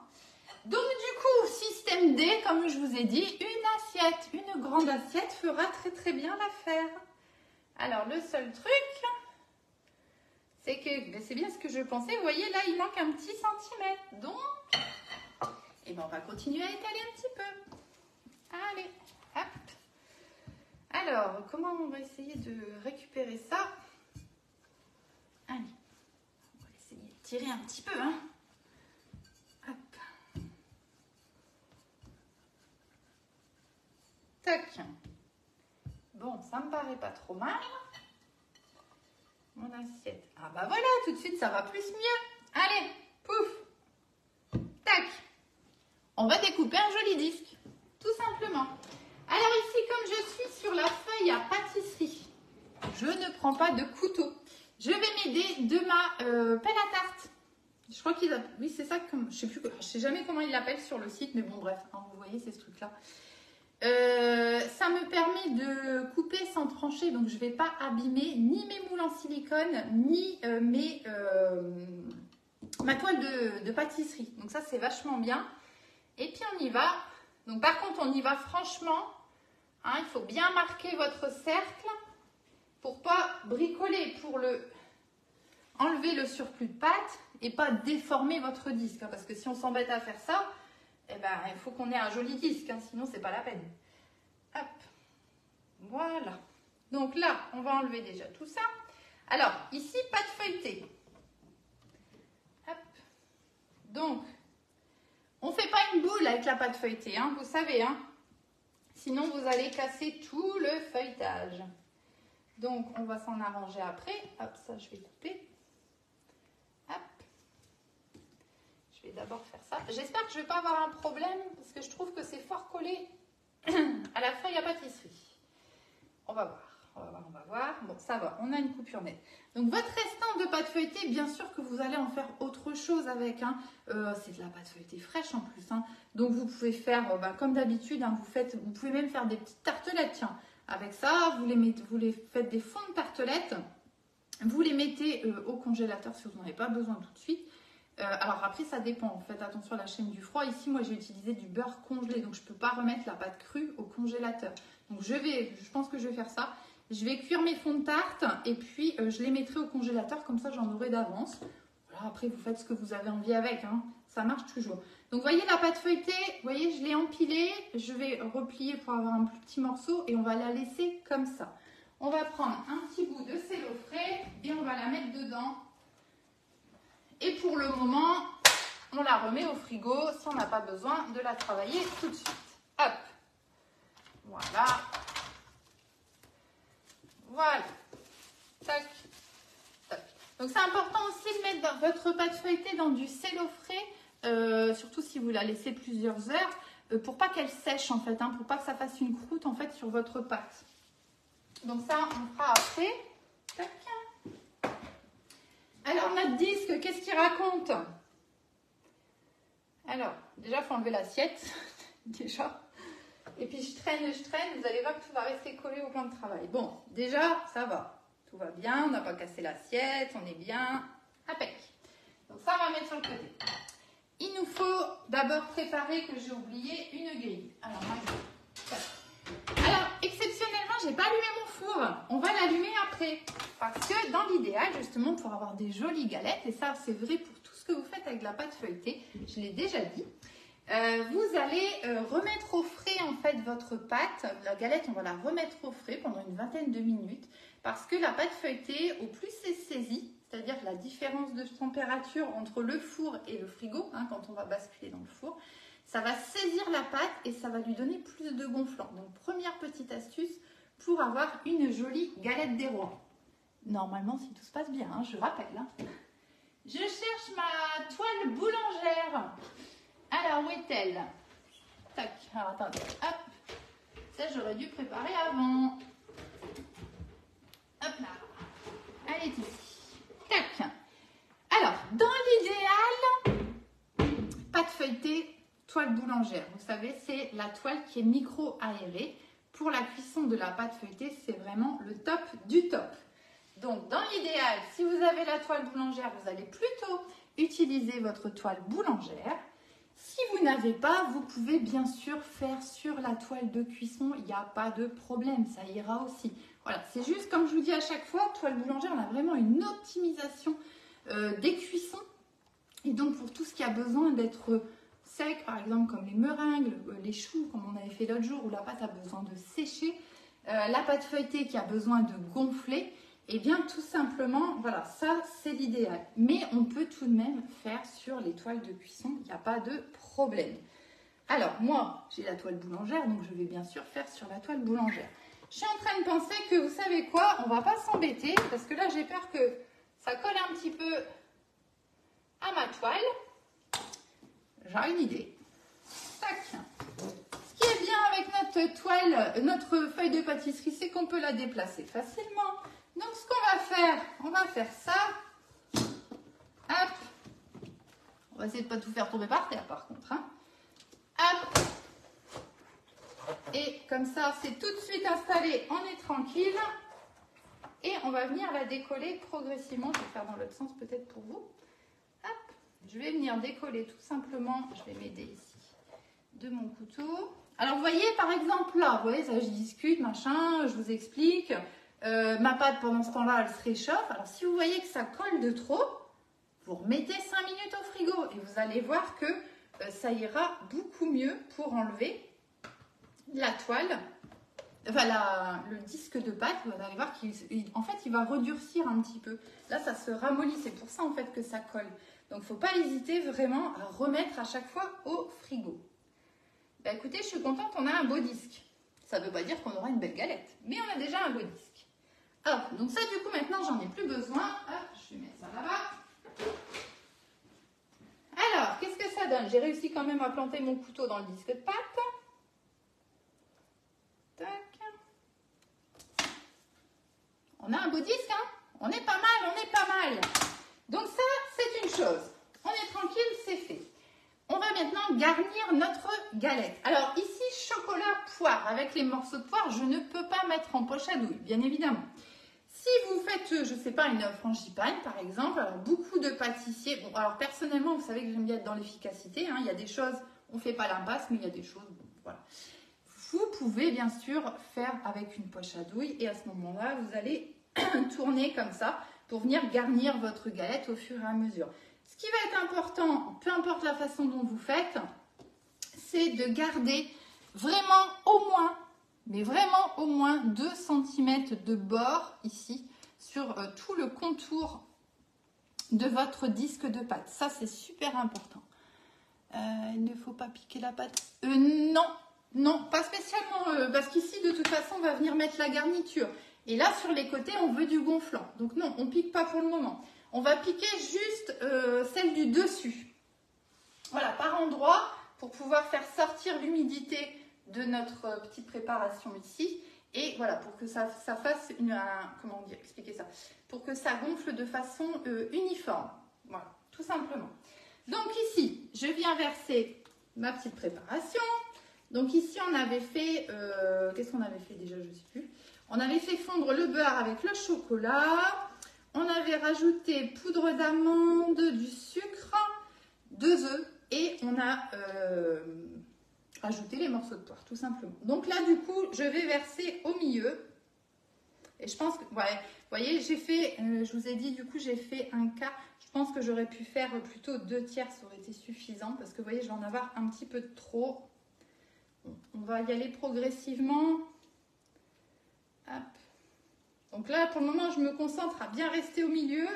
Donc du coup, système D, comme je vous ai dit, une assiette, une grande assiette fera très très bien l'affaire. Alors le seul truc, c'est que, ben, c'est bien ce que je pensais, vous voyez là, il manque un petit centimètre. Donc, eh ben, on va continuer à étaler un petit peu. Allez, hop. Alors, comment on va essayer de récupérer ça? Allez, on va essayer de tirer un petit peu, hein. Hop. Bon, ça me paraît pas trop mal. Mon assiette. Ah bah voilà, tout de suite, ça va plus mieux. Allez, pouf. Tac. On va découper un joli disque, tout simplement. Alors ici, comme je suis sur la feuille à pâtisserie, je ne prends pas de couteau. Je vais m'aider de ma pelle à tarte. Je crois qu'ils appellent... Oui, c'est ça, comme... je sais jamais comment ils l'appellent sur le site, mais bon, bref, hein, vous voyez, c'est ce truc-là. Ça me permet de couper sans trancher, donc je ne vais pas abîmer ni mes moules en silicone, ni ma toile de pâtisserie. Donc ça, c'est vachement bien. Et puis, on y va. Donc, par contre, on y va franchement. Hein, il faut bien marquer votre cercle pour pas bricoler, pour enlever le surplus de pâte et pas déformer votre disque. Hein, parce que si on s'embête à faire ça, eh ben, il faut qu'on ait un joli disque, hein, sinon c'est pas la peine. Hop, voilà. Donc là, on va enlever déjà tout ça. Alors, ici, pâte feuilletée. Hop. Donc, on ne fait pas une boule avec la pâte feuilletée, hein, vous savez. Hein. Sinon, vous allez casser tout le feuilletage. Donc, on va s'en arranger après. Hop, ça, je vais couper. Hop. Je vais d'abord faire ça. J'espère que je ne vais pas avoir un problème parce que je trouve que c'est fort collé à la feuille à pâtisserie. On va voir. On va voir. Bon, ça va. On a une coupure nette. Donc, votre restant de pâte feuilletée, bien sûr que vous allez en faire autre chose avec. Hein. C'est de la pâte feuilletée fraîche en plus. Hein. Donc, vous pouvez faire comme d'habitude. Hein, vous pouvez même faire des petites tartelettes. Tiens, avec ça, vous les faites des fonds de tartelettes. Vous les mettez au congélateur si vous n'en avez pas besoin tout de suite. Alors après, ça dépend. Faites attention à la chaîne du froid. Ici, moi, j'ai utilisé du beurre congelé. Donc, je ne peux pas remettre la pâte crue au congélateur. Donc, je pense que je vais faire ça. Je vais cuire mes fonds de tarte et puis je les mettrai au congélateur. Comme ça, j'en aurai d'avance. Voilà, après, vous faites ce que vous avez envie avec. Hein. Ça marche toujours. Donc, voyez la pâte feuilletée. Vous voyez, je l'ai empilée. Je vais replier pour avoir un plus petit morceau et on va la laisser comme ça. On va prendre un petit bout de cello frais et on va la mettre dedans. Et pour le moment, on la remet au frigo si on n'a pas besoin de la travailler tout de suite. Hop. Voilà. Voilà. Tac. Tac. Donc c'est important aussi de mettre votre pâte feuilletée dans du cello frais, surtout si vous la laissez plusieurs heures, pour pas qu'elle sèche en fait, hein, pour pas que ça fasse une croûte en fait sur votre pâte. Donc ça, on fera après. Tac. Alors, notre disque, qu'est-ce qu'il raconte? Alors, déjà, il faut enlever l'assiette. Déjà. Et puis, je traîne. Vous allez voir que tout va rester collé au plan de travail. Bon, déjà, ça va. Tout va bien. On n'a pas cassé l'assiette. On est bien. Impec. Donc, ça, on va mettre sur le côté. Il nous faut d'abord préparer, que j'ai oublié, une grille. Alors, exceptionnellement, je n'ai pas allumé mon four. On va l'allumer après. Parce que dans l'idéal, justement, pour avoir des jolies galettes, et ça, c'est vrai pour tout ce que vous faites avec la pâte feuilletée, je l'ai déjà dit, vous allez remettre au frais, en fait, votre pâte. La galette, on va la remettre au frais pendant une vingtaine de minutes. Parce que la pâte feuilletée, au plus c'est saisi, c'est-à-dire la différence de température entre le four et le frigo, hein, quand on va basculer dans le four, ça va saisir la pâte et ça va lui donner plus de gonflant. Donc, première petite astuce pour avoir une jolie galette des rois. Normalement, si tout se passe bien, hein, je rappelle. Hein. Je cherche ma toile boulangère. Alors, où est-elle? Tac, alors attendez, hop. Ça, j'aurais dû préparer avant. Hop là. Elle est ici. Tac. Alors, dans l'idéal, pâte feuilletée, toile boulangère. Vous savez, c'est la toile qui est micro-aérée. Pour la cuisson de la pâte feuilletée, c'est vraiment le top du top. Donc, dans l'idéal, si vous avez la toile boulangère, vous allez plutôt utiliser votre toile boulangère. Si vous n'avez pas, vous pouvez bien sûr faire sur la toile de cuisson. Il n'y a pas de problème, ça ira aussi. Voilà, c'est juste comme je vous dis à chaque fois, toile boulangère, on a vraiment une optimisation des cuissons. Et donc, pour tout ce qui a besoin d'être sec, par exemple, comme les meringues, les choux, comme on avait fait l'autre jour, où la pâte a besoin de sécher, la pâte feuilletée qui a besoin de gonfler, et bien tout simplement, voilà, ça c'est l'idéal. Mais on peut tout de même faire sur les toiles de cuisson, il n'y a pas de problème. Alors, moi, j'ai la toile boulangère, donc je vais bien sûr faire sur la toile boulangère. Je suis en train de penser que, vous savez quoi, on va pas s'embêter, parce que là, j'ai peur que ça colle un petit peu à ma toile. J'ai une idée. Tac. Ce qui est bien avec notre toile, notre feuille de pâtisserie, c'est qu'on peut la déplacer facilement. Donc, ce qu'on va faire, on va faire ça. Hop. On va essayer de ne pas tout faire tomber par terre, par contre. Hein. Hop. Et comme ça, c'est tout de suite installé, on est tranquille. Et on va venir la décoller progressivement. Je vais faire dans l'autre sens peut-être pour vous. Hop. Je vais venir décoller tout simplement. Je vais m'aider ici de mon couteau. Alors, vous voyez, par exemple, là, vous voyez, ça, je discute, machin, je vous explique. Ma pâte, pendant ce temps-là, elle se réchauffe. Alors, si vous voyez que ça colle de trop, vous remettez 5 minutes au frigo et vous allez voir que ça ira beaucoup mieux pour enlever la toile, enfin le disque de pâte. Vous allez voir qu'en fait, il va redurcir un petit peu. Là, ça se ramollit. C'est pour ça, en fait, que ça colle. Donc, il ne faut pas hésiter vraiment à remettre à chaque fois au frigo. Bah, écoutez, je suis contente, on a un beau disque. Ça ne veut pas dire qu'on aura une belle galette, mais on a déjà un beau disque. Alors, donc ça, du coup, maintenant, j'en ai plus besoin. Hop, je vais mettre ça là-bas. Alors, qu'est-ce que ça donne? J'ai réussi quand même à planter mon couteau dans le disque de pâte. Tac. On a un beau disque, hein? On est pas mal, on est pas mal. Donc ça, c'est une chose. On est tranquille, c'est fait. On va maintenant garnir notre galette. Alors ici, chocolat poire. Avec les morceaux de poire, je ne peux pas mettre en poche à douille, bien évidemment. Si vous faites, je ne sais pas, une frangipane par exemple, alors beaucoup de pâtissiers, bon alors personnellement, vous savez que j'aime bien être dans l'efficacité, hein, il y a des choses, on ne fait pas l'impasse, mais il y a des choses, bon, voilà. Vous pouvez bien sûr faire avec une poche à douille et à ce moment-là, vous allez tourner comme ça pour venir garnir votre galette au fur et à mesure. Ce qui va être important, peu importe la façon dont vous faites, c'est de garder vraiment au moins, mais vraiment au moins 2 cm de bord ici sur tout le contour de votre disque de pâte. Ça, c'est super important. Il ne faut pas piquer la pâte. Non, non, pas spécialement, parce qu'ici, de toute façon, on va venir mettre la garniture. Et là, sur les côtés, on veut du gonflant. Donc non, on ne pique pas pour le moment. On va piquer juste celle du dessus. Voilà, par endroit, pour pouvoir faire sortir l'humidité de notre petite préparation ici. Et voilà, pour que ça fasse comment dire, expliquer ça, pour que ça gonfle de façon uniforme. Voilà, tout simplement. Donc ici, je viens verser ma petite préparation. Donc ici, on avait fait, qu'est-ce qu'on avait fait déjà, je ne sais plus. On avait fait fondre le beurre avec le chocolat. On avait rajouté poudre d'amande, du sucre, 2 œufs et on a ajouté les morceaux de poire, tout simplement. Donc là, du coup, je vais verser au milieu. Et je pense que, ouais, vous voyez, j'ai fait, je vous ai dit, du coup, j'ai fait un quart. Je pense que j'aurais pu faire plutôt 2 tiers, ça aurait été suffisant parce que, vous voyez, je vais en avoir un petit peu de trop. On va y aller progressivement. Hop. Donc là, pour le moment, je me concentre à bien rester au milieu.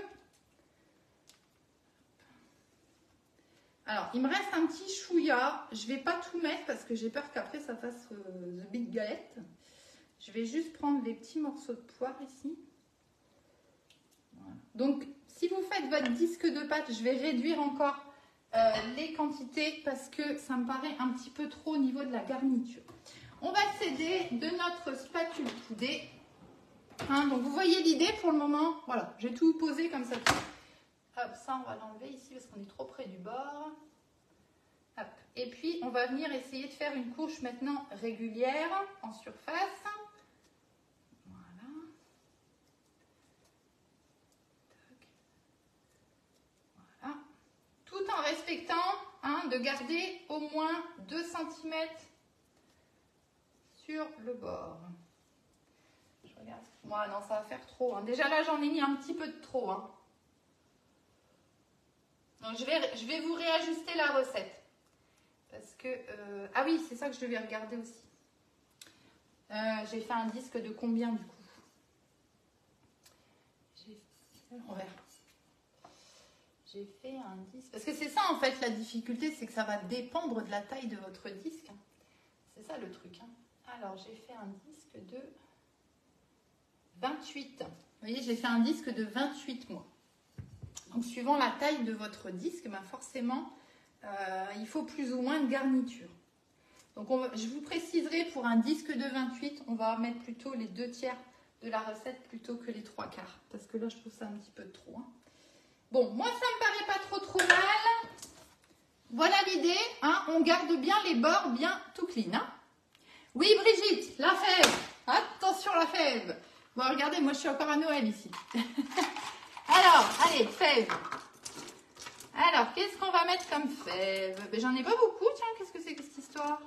Alors, il me reste un petit chouïa. Je ne vais pas tout mettre parce que j'ai peur qu'après, ça fasse the big galette. Je vais juste prendre les petits morceaux de poire ici. Voilà. Donc, si vous faites votre disque de pâte, je vais réduire encore les quantités parce que ça me paraît un petit peu trop au niveau de la garniture. On va s'aider de notre spatule coudée. Hein, donc vous voyez l'idée pour le moment. Voilà, j'ai tout posé comme ça. Hop, ça on va l'enlever ici parce qu'on est trop près du bord. Hop. Et puis on va venir essayer de faire une couche maintenant régulière en surface. Voilà. Voilà. Tout en respectant de garder au moins 2 cm sur le bord. Je regarde. Moi, non, ça va faire trop. Hein. Déjà là, j'en ai mis un petit peu de trop. Hein. Donc, je vais vous réajuster la recette. Parce que... ah oui, c'est ça que je devais regarder aussi. J'ai fait un disque de combien du coup? On verra. j'ai fait un disque. Parce que c'est ça en fait la difficulté, c'est que ça va dépendre de la taille de votre disque. C'est ça le truc. Alors j'ai fait un disque de 28. Vous voyez, j'ai fait un disque de 28 mois. Donc suivant la taille de votre disque, ben forcément, il faut plus ou moins de garniture. Donc je vous préciserai, pour un disque de 28, on va mettre plutôt les 2/3 de la recette plutôt que les 3/4. Parce que là, je trouve ça un petit peu trop. Hein. Bon, moi, ça me paraît pas trop mal. Voilà l'idée. Hein, on garde bien les bords bien tout clean. Hein. Oui, Brigitte, la fève. Attention, la fève. Bon, regardez, moi, je suis encore à Noël ici. Alors, allez, fève. Alors, qu'est-ce qu'on va mettre comme fève? Ben, j'en ai pas beaucoup. Tiens, qu'est-ce que c'est que cette histoire?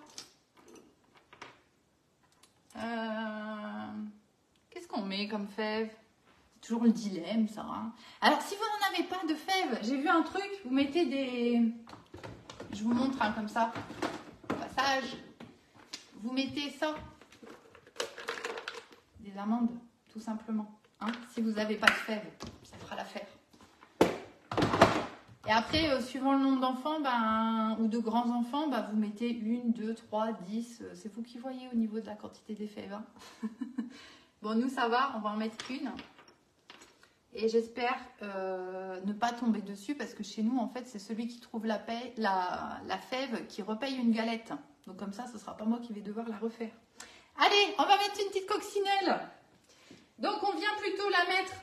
Qu'est-ce qu'on met comme fève? Toujours le dilemme, ça. Hein. Alors, si vous n'en avez pas de fèves, j'ai vu un truc, vous mettez des... Je vous montre hein, comme ça, au passage. Vous mettez ça, des amandes, tout simplement. Hein. Si vous n'avez pas de fèves, ça fera l'affaire. Et après, suivant le nombre d'enfants ben, ou de grands-enfants, ben, vous mettez 1, 2, 3, 10. C'est vous qui voyez au niveau de la quantité des fèves. Hein. Bon, nous, ça va, on va en mettre une. Et j'espère ne pas tomber dessus parce que chez nous, en fait, c'est celui qui trouve la fève qui repaye une galette. Donc comme ça, ce ne sera pas moi qui vais devoir la refaire. Allez, on va mettre une petite coccinelle. Donc on vient plutôt la mettre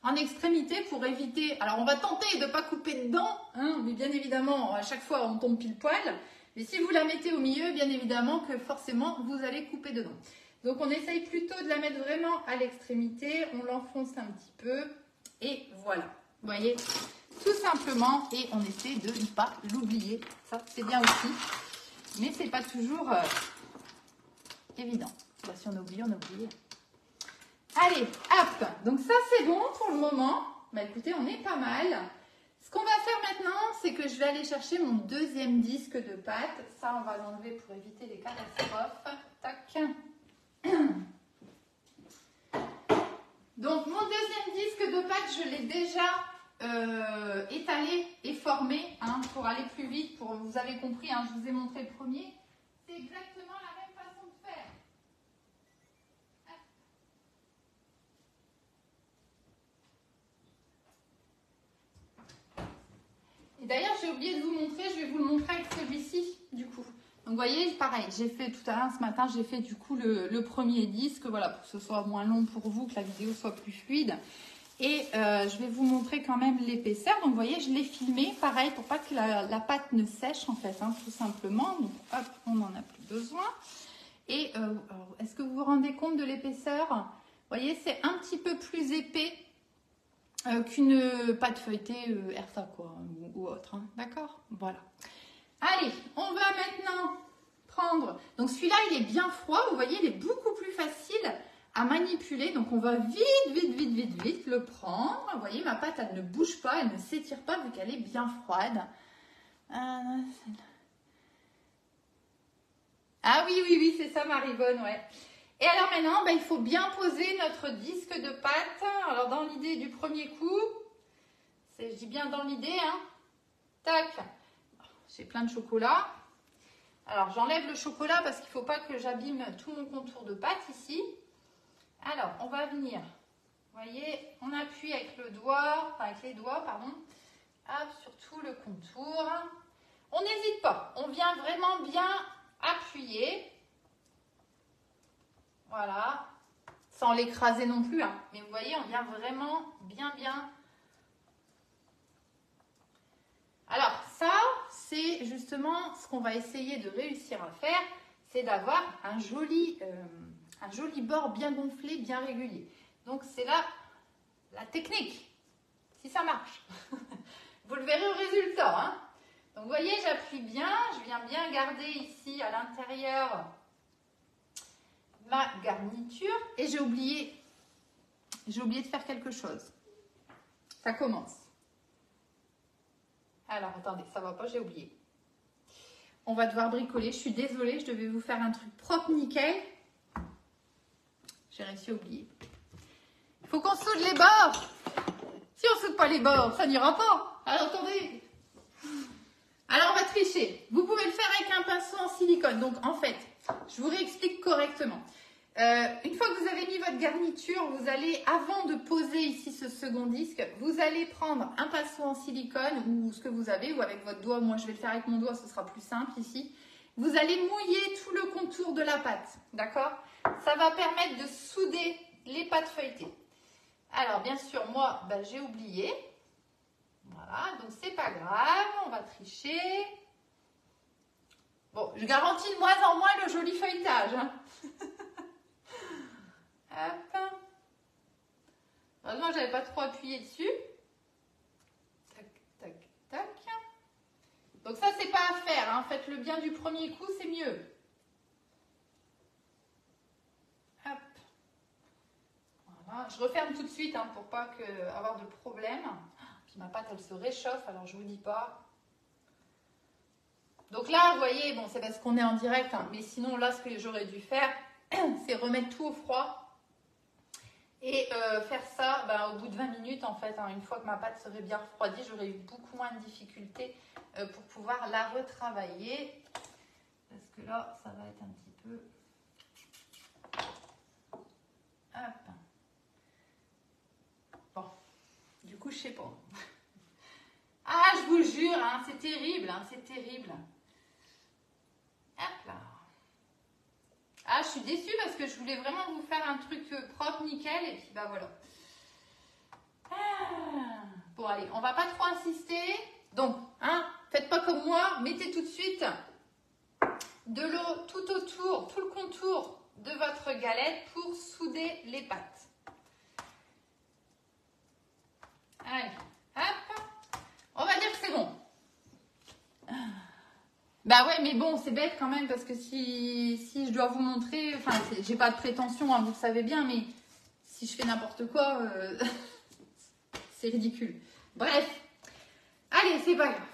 en extrémité pour éviter... Alors on va tenter de ne pas couper dedans, hein, mais bien évidemment, à chaque fois, on tombe pile poil. Mais si vous la mettez au milieu, bien évidemment que forcément, vous allez couper dedans. Donc on essaye plutôt de la mettre vraiment à l'extrémité, on l'enfonce un petit peu et voilà. Vous voyez, tout simplement, et on essaie de ne pas l'oublier. Ça, c'est bien aussi, mais c'est pas toujours évident. Bah, si on oublie, on oublie. Allez, hop. Donc ça, c'est bon pour le moment. Bah écoutez, on est pas mal. Ce qu'on va faire maintenant, c'est que je vais aller chercher mon deuxième disque de pâte. Ça, on va l'enlever pour éviter les catastrophes. Tac. Donc mon deuxième disque de pâte, je l'ai déjà étalé et formé hein, pour aller plus vite. Vous avez compris, hein, je vous ai montré le premier. C'est exactement la même façon de faire. Et d'ailleurs, j'ai oublié de vous montrer, je vais vous le montrer avec celui-ci du coup. Donc vous voyez, pareil, j'ai fait tout à l'heure ce matin, j'ai fait du coup le premier disque, voilà, pour que ce soit moins long pour vous, que la vidéo soit plus fluide. Et je vais vous montrer quand même l'épaisseur. Donc vous voyez, je l'ai filmé, pareil, pour pas que la pâte ne sèche en fait, hein, tout simplement. Donc hop, on n'en a plus besoin. Et est-ce que vous vous rendez compte de l'épaisseur? Vous voyez, c'est un petit peu plus épais qu'une pâte feuilletée Erta quoi, ou autre, hein, d'accord? Voilà. Allez, on va maintenant prendre... Donc celui-là, il est bien froid. Vous voyez, il est beaucoup plus facile à manipuler. Donc on va vite le prendre. Vous voyez, ma pâte, elle ne bouge pas, elle ne s'étire pas vu qu'elle est bien froide. Ah oui, c'est ça, Marivonne, ouais. Et alors maintenant, ben, il faut bien poser notre disque de pâte. Alors dans l'idée du premier coup, je dis bien dans l'idée, hein. Tac. J'ai plein de chocolat. Alors, j'enlève le chocolat parce qu'il ne faut pas que j'abîme tout mon contour de pâte ici. Alors, on va venir, vous voyez, on appuie avec le doigt, enfin avec les doigts, pardon, hop, sur tout le contour. On n'hésite pas, on vient vraiment bien appuyer. Voilà, sans l'écraser non plus, hein. Mais vous voyez, on vient vraiment bien. Alors ça, c'est justement ce qu'on va essayer de réussir à faire, c'est d'avoir un joli bord bien gonflé, bien régulier. Donc c'est là la technique, si ça marche. Vous le verrez au résultat. Hein. Donc vous voyez, j'appuie bien, je viens bien garder ici à l'intérieur ma garniture. Et j'ai oublié de faire quelque chose. Ça commence. Alors, attendez, ça va pas, j'ai oublié. On va devoir bricoler. Je suis désolée, je devais vous faire un truc propre, nickel. J'ai réussi à oublier. Il faut qu'on soude les bords. Si on ne soude pas les bords, ça n'ira pas. Alors, attendez. Alors, on va tricher. Vous pouvez le faire avec un pinceau en silicone. Donc, en fait, je vous réexplique correctement. Une fois que vous avez mis votre garniture, vous allez, avant de poser ici ce second disque, vous allez prendre un pinceau en silicone ou ce que vous avez, ou avec votre doigt. Moi, je vais le faire avec mon doigt, ce sera plus simple ici. Vous allez mouiller tout le contour de la pâte, d'accord? Ça va permettre de souder les pâtes feuilletées. Alors, bien sûr, moi, j'ai oublié. Voilà, donc c'est pas grave, on va tricher. Bon, je garantis de moins en moins le joli feuilletage. Hein. Hop. Heureusement, j'avais pas trop appuyé dessus. Tac, tac, tac. Donc ça, c'est pas à faire. Hein. Faites-le bien du premier coup, c'est mieux. Hop. Voilà. Je referme tout de suite hein, pour pas avoir de problème. Puis ma pâte, elle se réchauffe, alors je vous dis pas. Donc là, vous voyez, bon, c'est parce qu'on est en direct, hein, mais sinon, là, ce que j'aurais dû faire, c'est remettre tout au froid et faire ça au bout de 20 minutes, en fait. Hein, une fois que ma pâte serait bien refroidie, j'aurais eu beaucoup moins de difficultés pour pouvoir la retravailler. Parce que là, ça va être un petit peu... Hop. Bon, du coup, je sais pas. Ah, je vous jure, hein, c'est terrible, hein, c'est terrible. Hop là. Ah, je suis déçue parce que je voulais vraiment vous faire un truc propre, nickel, et puis voilà. Ah. Bon, allez, on va pas trop insister. Donc, hein, faites pas comme moi, mettez tout de suite de l'eau tout autour, tout le contour de votre galette pour souder les pâtes. Allez, hop. On va dire que c'est bon. Bah ouais, mais bon, c'est bête quand même parce que si je dois vous montrer, enfin, j'ai pas de prétention, hein, vous le savez bien, mais si je fais n'importe quoi, c'est ridicule. Bref, allez, c'est pas grave.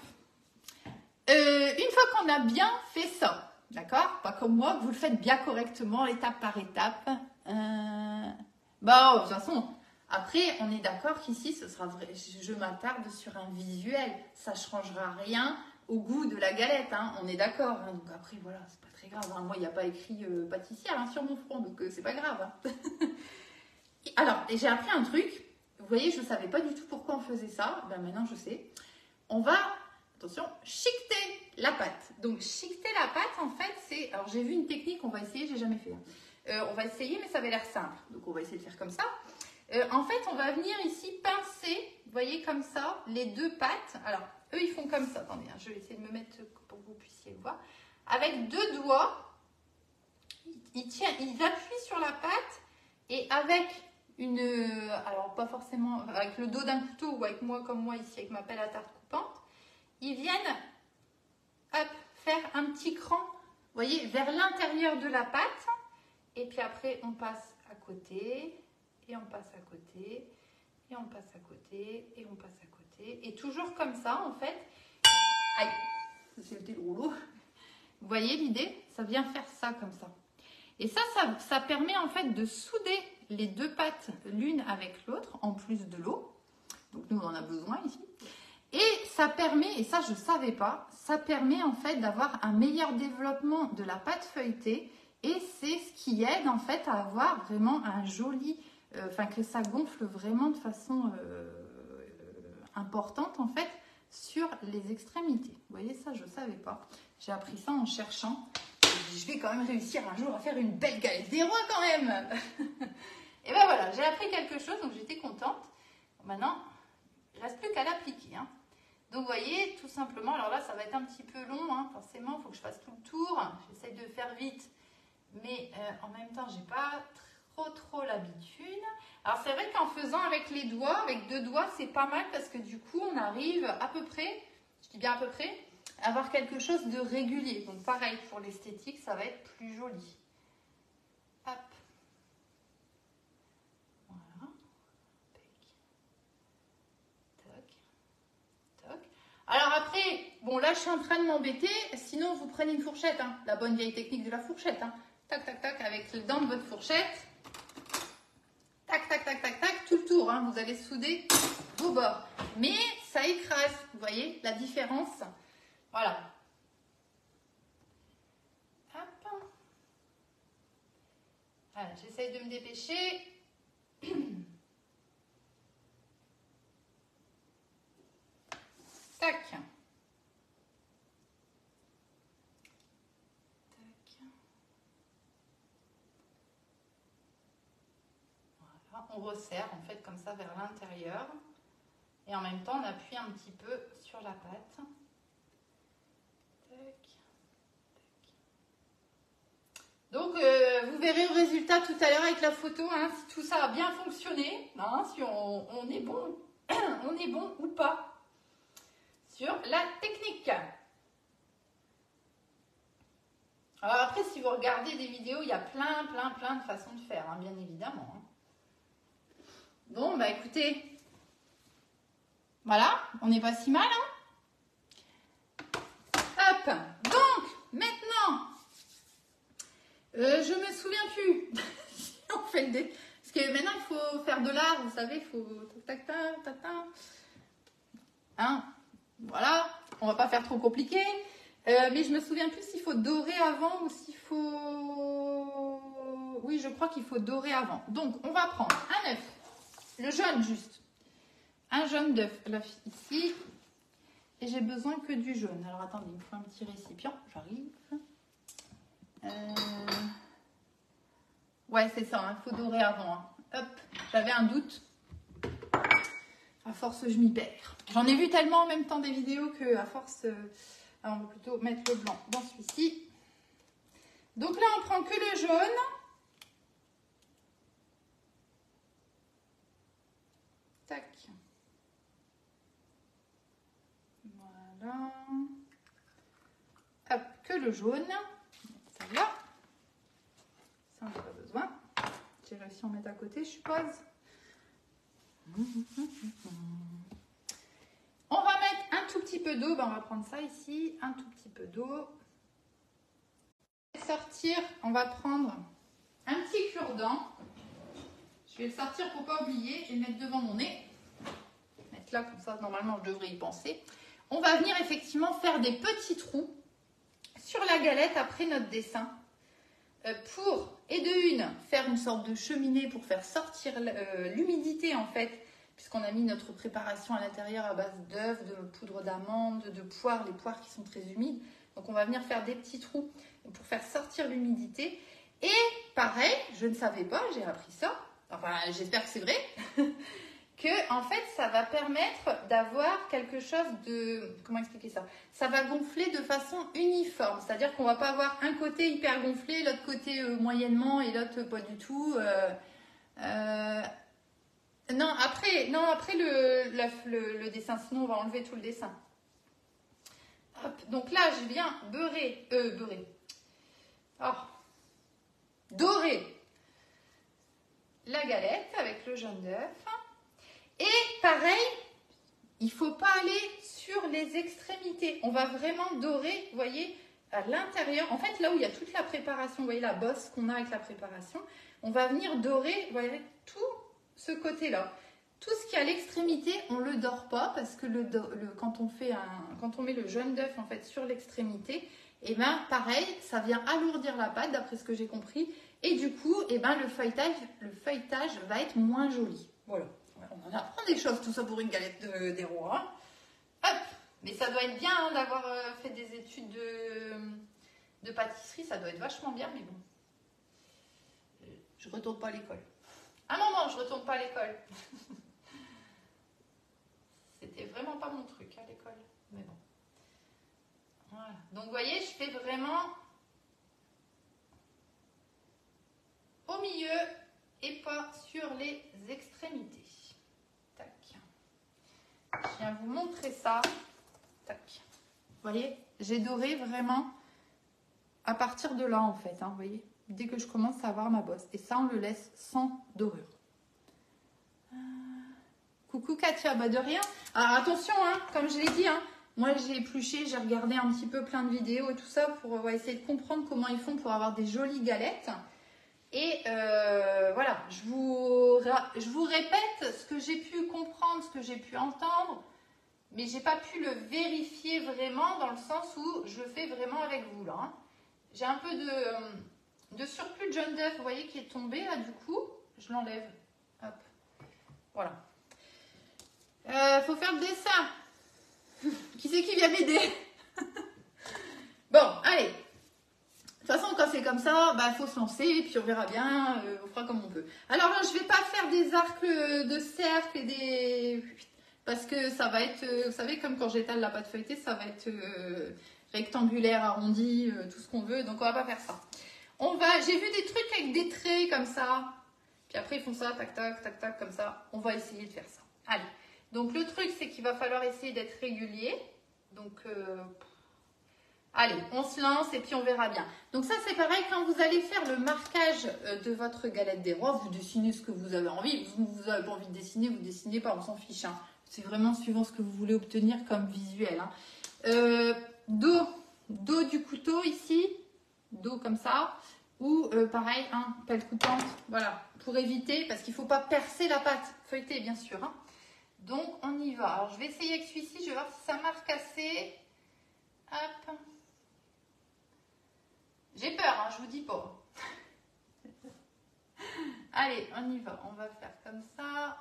Une fois qu'on a bien fait ça, d'accord? Pas comme moi, vous le faites bien correctement, étape par étape. De toute façon, après, on est d'accord qu'ici, ce sera vrai. Je m'attarde sur un visuel, ça ne changera rien au goût de la galette, hein, on est d'accord. Hein, donc après, voilà, c'est pas très grave. Hein, moi, il n'y a pas écrit pâtissière hein, sur mon front, donc c'est pas grave. Hein. Alors, j'ai appris un truc. Vous voyez, je ne savais pas du tout pourquoi on faisait ça. Ben, maintenant, je sais. On va, attention, chiqueter la pâte. Donc, chiqueter la pâte, en fait, c'est... Alors, j'ai vu une technique, on va essayer, j'ai jamais fait. Hein. On va essayer, mais ça avait l'air simple. Donc, on va essayer de faire comme ça. En fait, on va venir ici pincer, vous voyez, comme ça, les deux pâtes. Alors, eux, ils font comme ça. Attendez, hein, je vais essayer de me mettre pour que vous puissiez le voir. Avec deux doigts, ils appuient sur la pâte et avec une... alors, pas forcément avec le dos d'un couteau ou avec moi, comme moi ici, avec ma pelle à tarte coupante, ils viennent, hop, faire un petit cran, vous voyez, vers l'intérieur de la pâte. Et puis après, on passe à côté... Et on passe à côté, et on passe à côté, et on passe à côté. Et toujours comme ça, en fait. Aïe, c'était le rouleau. Vous voyez l'idée? Ça vient faire ça comme ça. Et ça permet en fait de souder les deux pâtes l'une avec l'autre, en plus de l'eau. Donc nous, on en a besoin ici. Et ça permet, et ça je ne savais pas, ça permet en fait d'avoir un meilleur développement de la pâte feuilletée. Et c'est ce qui aide en fait à avoir vraiment un joli... Enfin, que ça gonfle vraiment de façon importante en fait sur les extrémités. Vous voyez ça, je ne savais pas. J'ai appris ça en cherchant. Je vais quand même réussir un jour à faire une belle galette des rois quand même. Et ben voilà, j'ai appris quelque chose, donc j'étais contente. Maintenant, il ne reste plus qu'à l'appliquer. Hein. Donc vous voyez, tout simplement, alors là ça va être un petit peu long, hein, forcément, il faut que je fasse tout le tour. J'essaye de faire vite, mais en même temps, j'ai pas trop l'habitude. Alors c'est vrai qu'en faisant avec les doigts, avec deux doigts, c'est pas mal parce que du coup on arrive à peu près, je dis bien à peu près, à avoir quelque chose de régulier. Donc pareil pour l'esthétique, ça va être plus joli. Hop. Voilà. Toc. Toc. Alors après, bon là je suis en train de m'embêter, sinon vous prenez une fourchette, hein, la bonne vieille technique de la fourchette. Hein. Tac, tac, tac, avec le dent de votre fourchette. Tac, tac, tac, tac, tac, tout le tour, hein, vous allez souder vos bords. Mais ça écrase. Vous voyez la différence? Voilà. Hop. Voilà, j'essaye de me dépêcher. Tac. Tac. Voilà, on resserre en fait comme ça vers l'intérieur. Et en même temps, on appuie un petit peu sur la pâte. Tac. Donc, vous verrez le résultat tout à l'heure avec la photo, hein, si tout ça a bien fonctionné, hein, si on est bon, on est bon ou pas sur la technique. Alors après, si vous regardez des vidéos, il y a plein de façons de faire, hein, bien évidemment. Hein. Bon, bah écoutez, voilà, on n'est pas si mal. Hein. Hop, donc, maintenant, je me souviens plus. On fait le dé... Parce que maintenant, il faut faire de l'art, vous savez, il faut... Tac, tac, tac, tac. Hein, voilà, on va pas faire trop compliqué. Mais je me souviens plus s'il faut dorer avant ou s'il faut... Oui, je crois qu'il faut dorer avant. Donc, on va prendre un œuf, le jaune juste. Un jaune d'œuf ici. Et j'ai besoin que du jaune. Alors, attendez, il me faut un petit récipient. J'arrive. Ouais, c'est ça, il faut dorer avant. Hein. Hop, j'avais un doute. À force, je m'y perds. J'en ai vu tellement en même temps des vidéos que à force... Alors, on va plutôt mettre le blanc dans celui-ci. Donc là, on prend que le jaune. Tac. Voilà. Hop, que le jaune. Ça là. Ça, on n'a pas besoin. J'ai réussi à en mettre à côté, je suppose. On va mettre un tout petit peu d'eau. Ben, on va prendre ça ici. Un tout petit peu d'eau. Sortir, on va prendre un petit cure-dent. Je vais le sortir pour ne pas oublier et le mettre devant mon nez. Mettre là comme ça, normalement je devrais y penser. On va venir effectivement faire des petits trous sur la galette après notre dessin. Pour, et de une, faire une sorte de cheminée pour faire sortir l'humidité en fait. Puisqu'on a mis notre préparation à l'intérieur à base d'œufs, de poudre d'amande, de poires, les poires qui sont très humides. Donc on va venir faire des petits trous pour faire sortir l'humidité. Et pareil, je ne savais pas, j'ai appris ça, enfin j'espère que c'est vrai, que en fait ça va permettre d'avoir quelque chose de... Comment expliquer ça? Ça va gonfler de façon uniforme, c'est-à-dire qu'on ne va pas avoir un côté hyper gonflé, l'autre côté moyennement et l'autre pas du tout. Non, après le dessin, sinon on va enlever tout le dessin. Hop, donc là, je viens dorer la galette avec le jaune d'œuf. Et pareil, il ne faut pas aller sur les extrémités. On va vraiment dorer, vous voyez, à l'intérieur. En fait, là où il y a toute la préparation, vous voyez la bosse qu'on a avec la préparation, on va venir dorer, vous voyez, tout ce côté-là. Tout ce qui est à l'extrémité, on ne le dore pas parce que quand on met le jaune d'œuf en fait sur l'extrémité, et ben pareil, ça vient alourdir la pâte d'après ce que j'ai compris. Et du coup, et ben le feuilletage va être moins joli. Voilà. On en apprend des choses, tout ça pour une galette des rois. Hop. Mais ça doit être bien hein, d'avoir fait des études de pâtisserie, ça doit être vachement bien, mais bon. Je ne retourne pas à l'école. Ah non, je ne retourne pas à l'école. C'était vraiment pas mon truc à l'école, mais bon. Voilà. Donc, vous voyez, je fais vraiment au milieu et pas sur les extrémités. Tac. Je viens vous montrer ça. Tac. Vous voyez, j'ai doré vraiment à partir de là, en fait. Hein, vous voyez, dès que je commence à avoir ma bosse. Et ça, on le laisse sans dorure. Coucou Katia, bah de rien. Alors attention, hein, comme je l'ai dit, hein, moi j'ai épluché, j'ai regardé un petit peu plein de vidéos et tout ça pour essayer de comprendre comment ils font pour avoir des jolies galettes. Et voilà, je vous répète ce que j'ai pu comprendre, ce que j'ai pu entendre. mais j'ai pas pu le vérifier vraiment dans le sens où je le fais vraiment avec vous là. Hein. J'ai un peu de surplus de jaune d'œuf, vous voyez, qui est tombé là du coup. Je l'enlève. Hop. Voilà. Faut faire le dessin. Qui c'est qui vient m'aider? Bon, allez. De toute façon, quand c'est comme ça, bah, faut se lancer et puis on verra bien, on fera comme on peut. Alors là, je vais pas faire des arcs de cercle et des... Parce que ça va être, vous savez, comme quand j'étale la pâte feuilletée, ça va être rectangulaire, arrondi, tout ce qu'on veut. Donc on va pas faire ça. J'ai vu des trucs avec des traits comme ça. Puis après, ils font ça, tac, tac, tac, tac, comme ça. On va essayer de faire ça. Allez. Donc le truc, c'est qu'il va falloir essayer d'être régulier. Donc... allez, on se lance et puis on verra bien. Donc ça, c'est pareil, quand vous allez faire le marquage de votre galette des rois, vous dessinez ce que vous avez envie. Vous n'avez pas envie de dessiner, vous dessinez pas, on s'en fiche. Hein. C'est vraiment suivant ce que vous voulez obtenir comme visuel. Hein. Dos du couteau ici, dos comme ça. Ou pareil, hein, pelle coupante, voilà, pour éviter, parce qu'il ne faut pas percer la pâte feuilletée, bien sûr. Hein. Donc on y va. Alors je vais essayer avec celui-ci, je vais voir si ça marque assez. Hop. J'ai peur, hein, je vous dis pas. Allez, on y va. On va faire comme ça.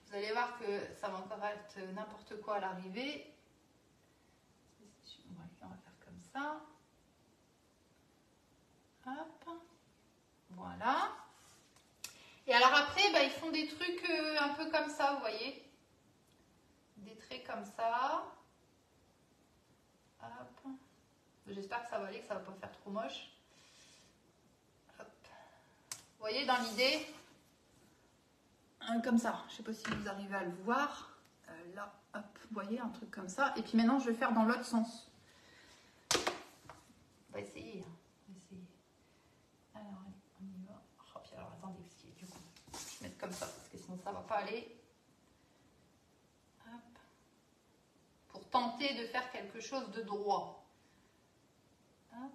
Vous allez voir que ça va encore être n'importe quoi à l'arrivée. On va faire comme ça. Hop. Voilà. Et alors après, bah, ils font des trucs un peu comme ça, vous voyez. Des traits comme ça. Hop. J'espère que ça va aller, que ça va pas faire trop moche. Hop. Vous voyez dans l'idée, comme ça. Je ne sais pas si vous arrivez à le voir. Là, hop, vous voyez, un truc comme ça. Et puis maintenant, je vais faire dans l'autre sens. On va essayer. On va essayer. Alors, allez, on y va. Oh, puis alors, attendez, du coup, je vais mettre comme ça, parce que sinon, ça ne va pas aller. Hop. Pour tenter de faire quelque chose de droit. Hop.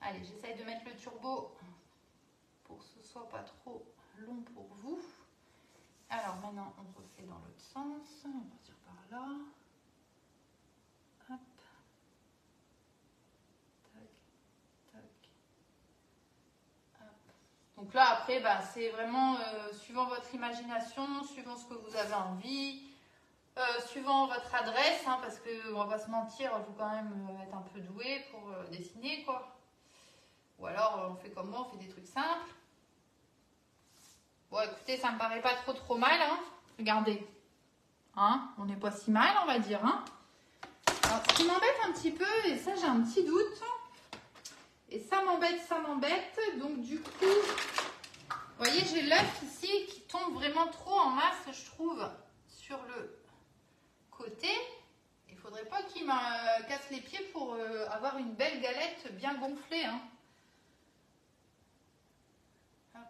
Allez, j'essaye de mettre le turbo pour que ce soit pas trop long pour vous. Alors maintenant, on refait dans l'autre sens. On va partir par là. Hop. Tac, tac. Hop. Donc là, après, bah, c'est vraiment suivant votre imagination, suivant ce que vous avez envie. Suivant votre adresse, hein, parce qu'on va pas se mentir, il faut quand même être un peu doué pour dessiner, quoi. Ou alors on fait comme moi, on fait des trucs simples. Bon, écoutez, ça me paraît pas trop mal, hein. Regardez, hein, on n'est pas si mal, on va dire, hein. Alors, ce qui m'embête un petit peu, et ça j'ai un petit doute, et ça m'embête, donc du coup, vous voyez, j'ai l'œuf ici qui tombe vraiment trop en masse, je trouve, sur le côté. Il faudrait pas qu'il me casse les pieds pour avoir une belle galette bien gonflée. Hein. Hop.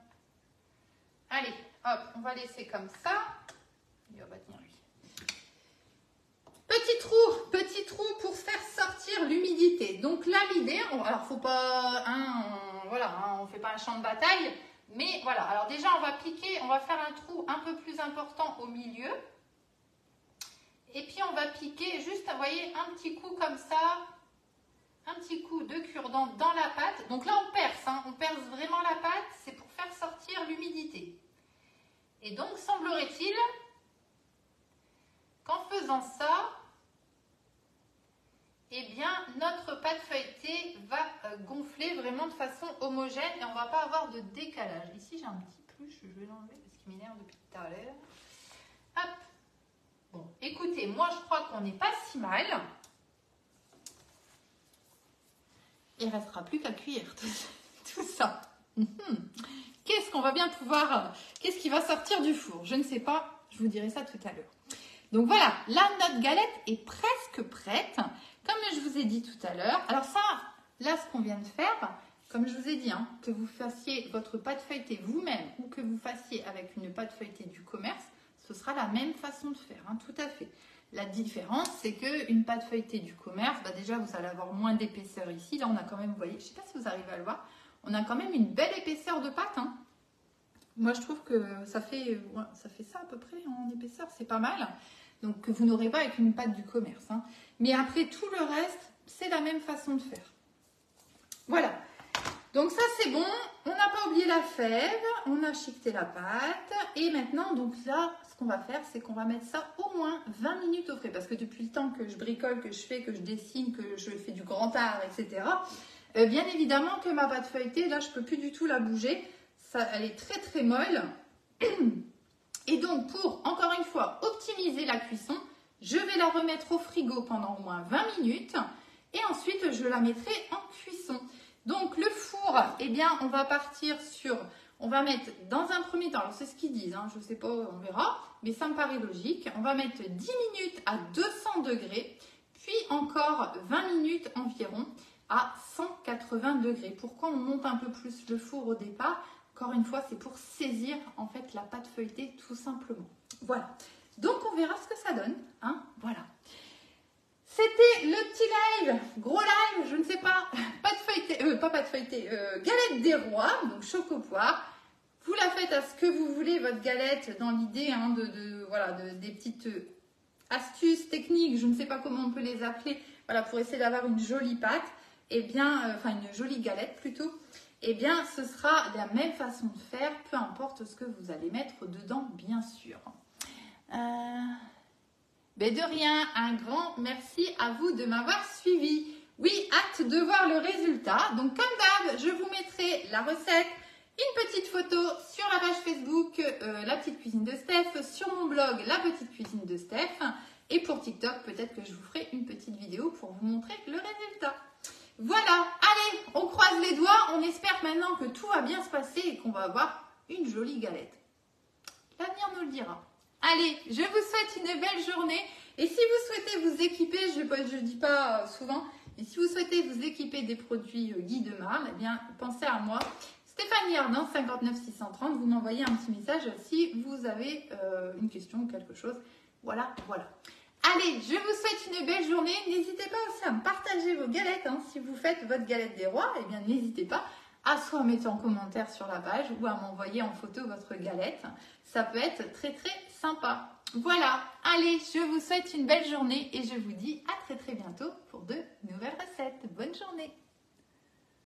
Allez, hop, on va laisser comme ça. Il va pas tenir lui. Petit trou pour faire sortir l'humidité. Donc là, l'idée, alors faut pas, voilà, hein, on fait pas un champ de bataille, mais voilà. Alors déjà, on va piquer, on va faire un trou un peu plus important au milieu. Et puis on va piquer juste, vous voyez, un petit coup comme ça, un petit coup de cure-dent dans la pâte. Donc là on perce, hein, on perce vraiment la pâte, c'est pour faire sortir l'humidité. Et donc semblerait-il qu'en faisant ça, eh bien notre pâte feuilletée va gonfler vraiment de façon homogène et on ne va pas avoir de décalage. Ici j'ai un petit pluche, je vais l'enlever parce qu'il m'énerve depuis tout à l'heure. Hop. Bon, écoutez, moi je crois qu'on n'est pas si mal. Il ne restera plus qu'à cuire tout ça. Qu'est-ce qu'on va bien pouvoir... Qu'est-ce qui va sortir du four? Je ne sais pas, je vous dirai ça tout à l'heure. Donc voilà, là notre galette est presque prête. Comme je vous ai dit tout à l'heure. Alors ça, là ce qu'on vient de faire, comme je vous ai dit, hein, que vous fassiez votre pâte feuilletée vous-même ou que vous fassiez avec une pâte feuilletée du commerce, ce sera la même façon de faire, hein, tout à fait. La différence, c'est qu'une pâte feuilletée du commerce, bah déjà, vous allez avoir moins d'épaisseur ici. Là, on a quand même, vous voyez, je ne sais pas si vous arrivez à le voir, on a quand même une belle épaisseur de pâte. Hein. Moi, je trouve que ça fait, ouais, ça fait ça à peu près en épaisseur, c'est pas mal. Donc, que vous n'aurez pas avec une pâte du commerce, hein. Mais après, tout le reste, c'est la même façon de faire. Voilà. Donc ça, c'est bon. On n'a pas oublié la fève. On a chiqueté la pâte. Et maintenant, donc là, ce qu'on va faire, c'est qu'on va mettre ça au moins 20 minutes au frais. Parce que depuis le temps que je bricole, que je fais, que je dessine, que je fais du grand art, etc., bien évidemment que ma pâte feuilletée, là, je ne peux plus du tout la bouger. Ça, elle est très, très molle. Et donc, pour, encore une fois, optimiser la cuisson, je vais la remettre au frigo pendant au moins 20 minutes. Et ensuite, je la mettrai en cuisson. Donc, le four, eh bien, on va partir sur... On va mettre dans un premier temps, alors c'est ce qu'ils disent, hein, je ne sais pas, on verra, mais ça me paraît logique. On va mettre 10 minutes à 200 degrés, puis encore 20 minutes environ à 180 degrés. Pourquoi on monte un peu plus le four au départ? Encore une fois, c'est pour saisir en fait la pâte feuilletée tout simplement. Voilà. Donc, on verra ce que ça donne, hein, voilà. C'était le petit live, gros live, je ne sais pas, pâte feuilletée, pas pâte feuilletée, galette des rois, donc choco-poire. Vous la faites à ce que vous voulez, votre galette, dans l'idée hein, voilà, des petites astuces techniques, je ne sais pas comment on peut les appeler, voilà, pour essayer d'avoir une jolie pâte, et bien, enfin une jolie galette plutôt. Eh bien, ce sera la même façon de faire, peu importe ce que vous allez mettre dedans, bien sûr. Ben de rien, un grand merci à vous de m'avoir suivi. Oui, hâte de voir le résultat. Donc comme d'hab, je vous mettrai la recette, une petite photo sur la page Facebook, la petite cuisine de Steph, sur mon blog, la petite cuisine de Steph. Et pour TikTok, peut-être que je vous ferai une petite vidéo pour vous montrer le résultat. Voilà, allez, on croise les doigts. On espère maintenant que tout va bien se passer et qu'on va avoir une jolie galette. L'avenir nous le dira. Allez, je vous souhaite une belle journée. Et si vous souhaitez vous équiper, je ne dis pas souvent, mais si vous souhaitez vous équiper des produits Guy de Marle, eh bien, pensez à moi. Stéphanie Ardant, 59 630, vous m'envoyez un petit message si vous avez une question ou quelque chose. Voilà, voilà. Allez, je vous souhaite une belle journée. N'hésitez pas aussi à me partager vos galettes. Hein. Si vous faites votre galette des rois, eh bien, n'hésitez pas à soit mettre en commentaire sur la page ou à m'envoyer en photo votre galette. Ça peut être très très sympa. Voilà, allez, je vous souhaite une belle journée et je vous dis à très très bientôt pour de nouvelles recettes. Bonne journée!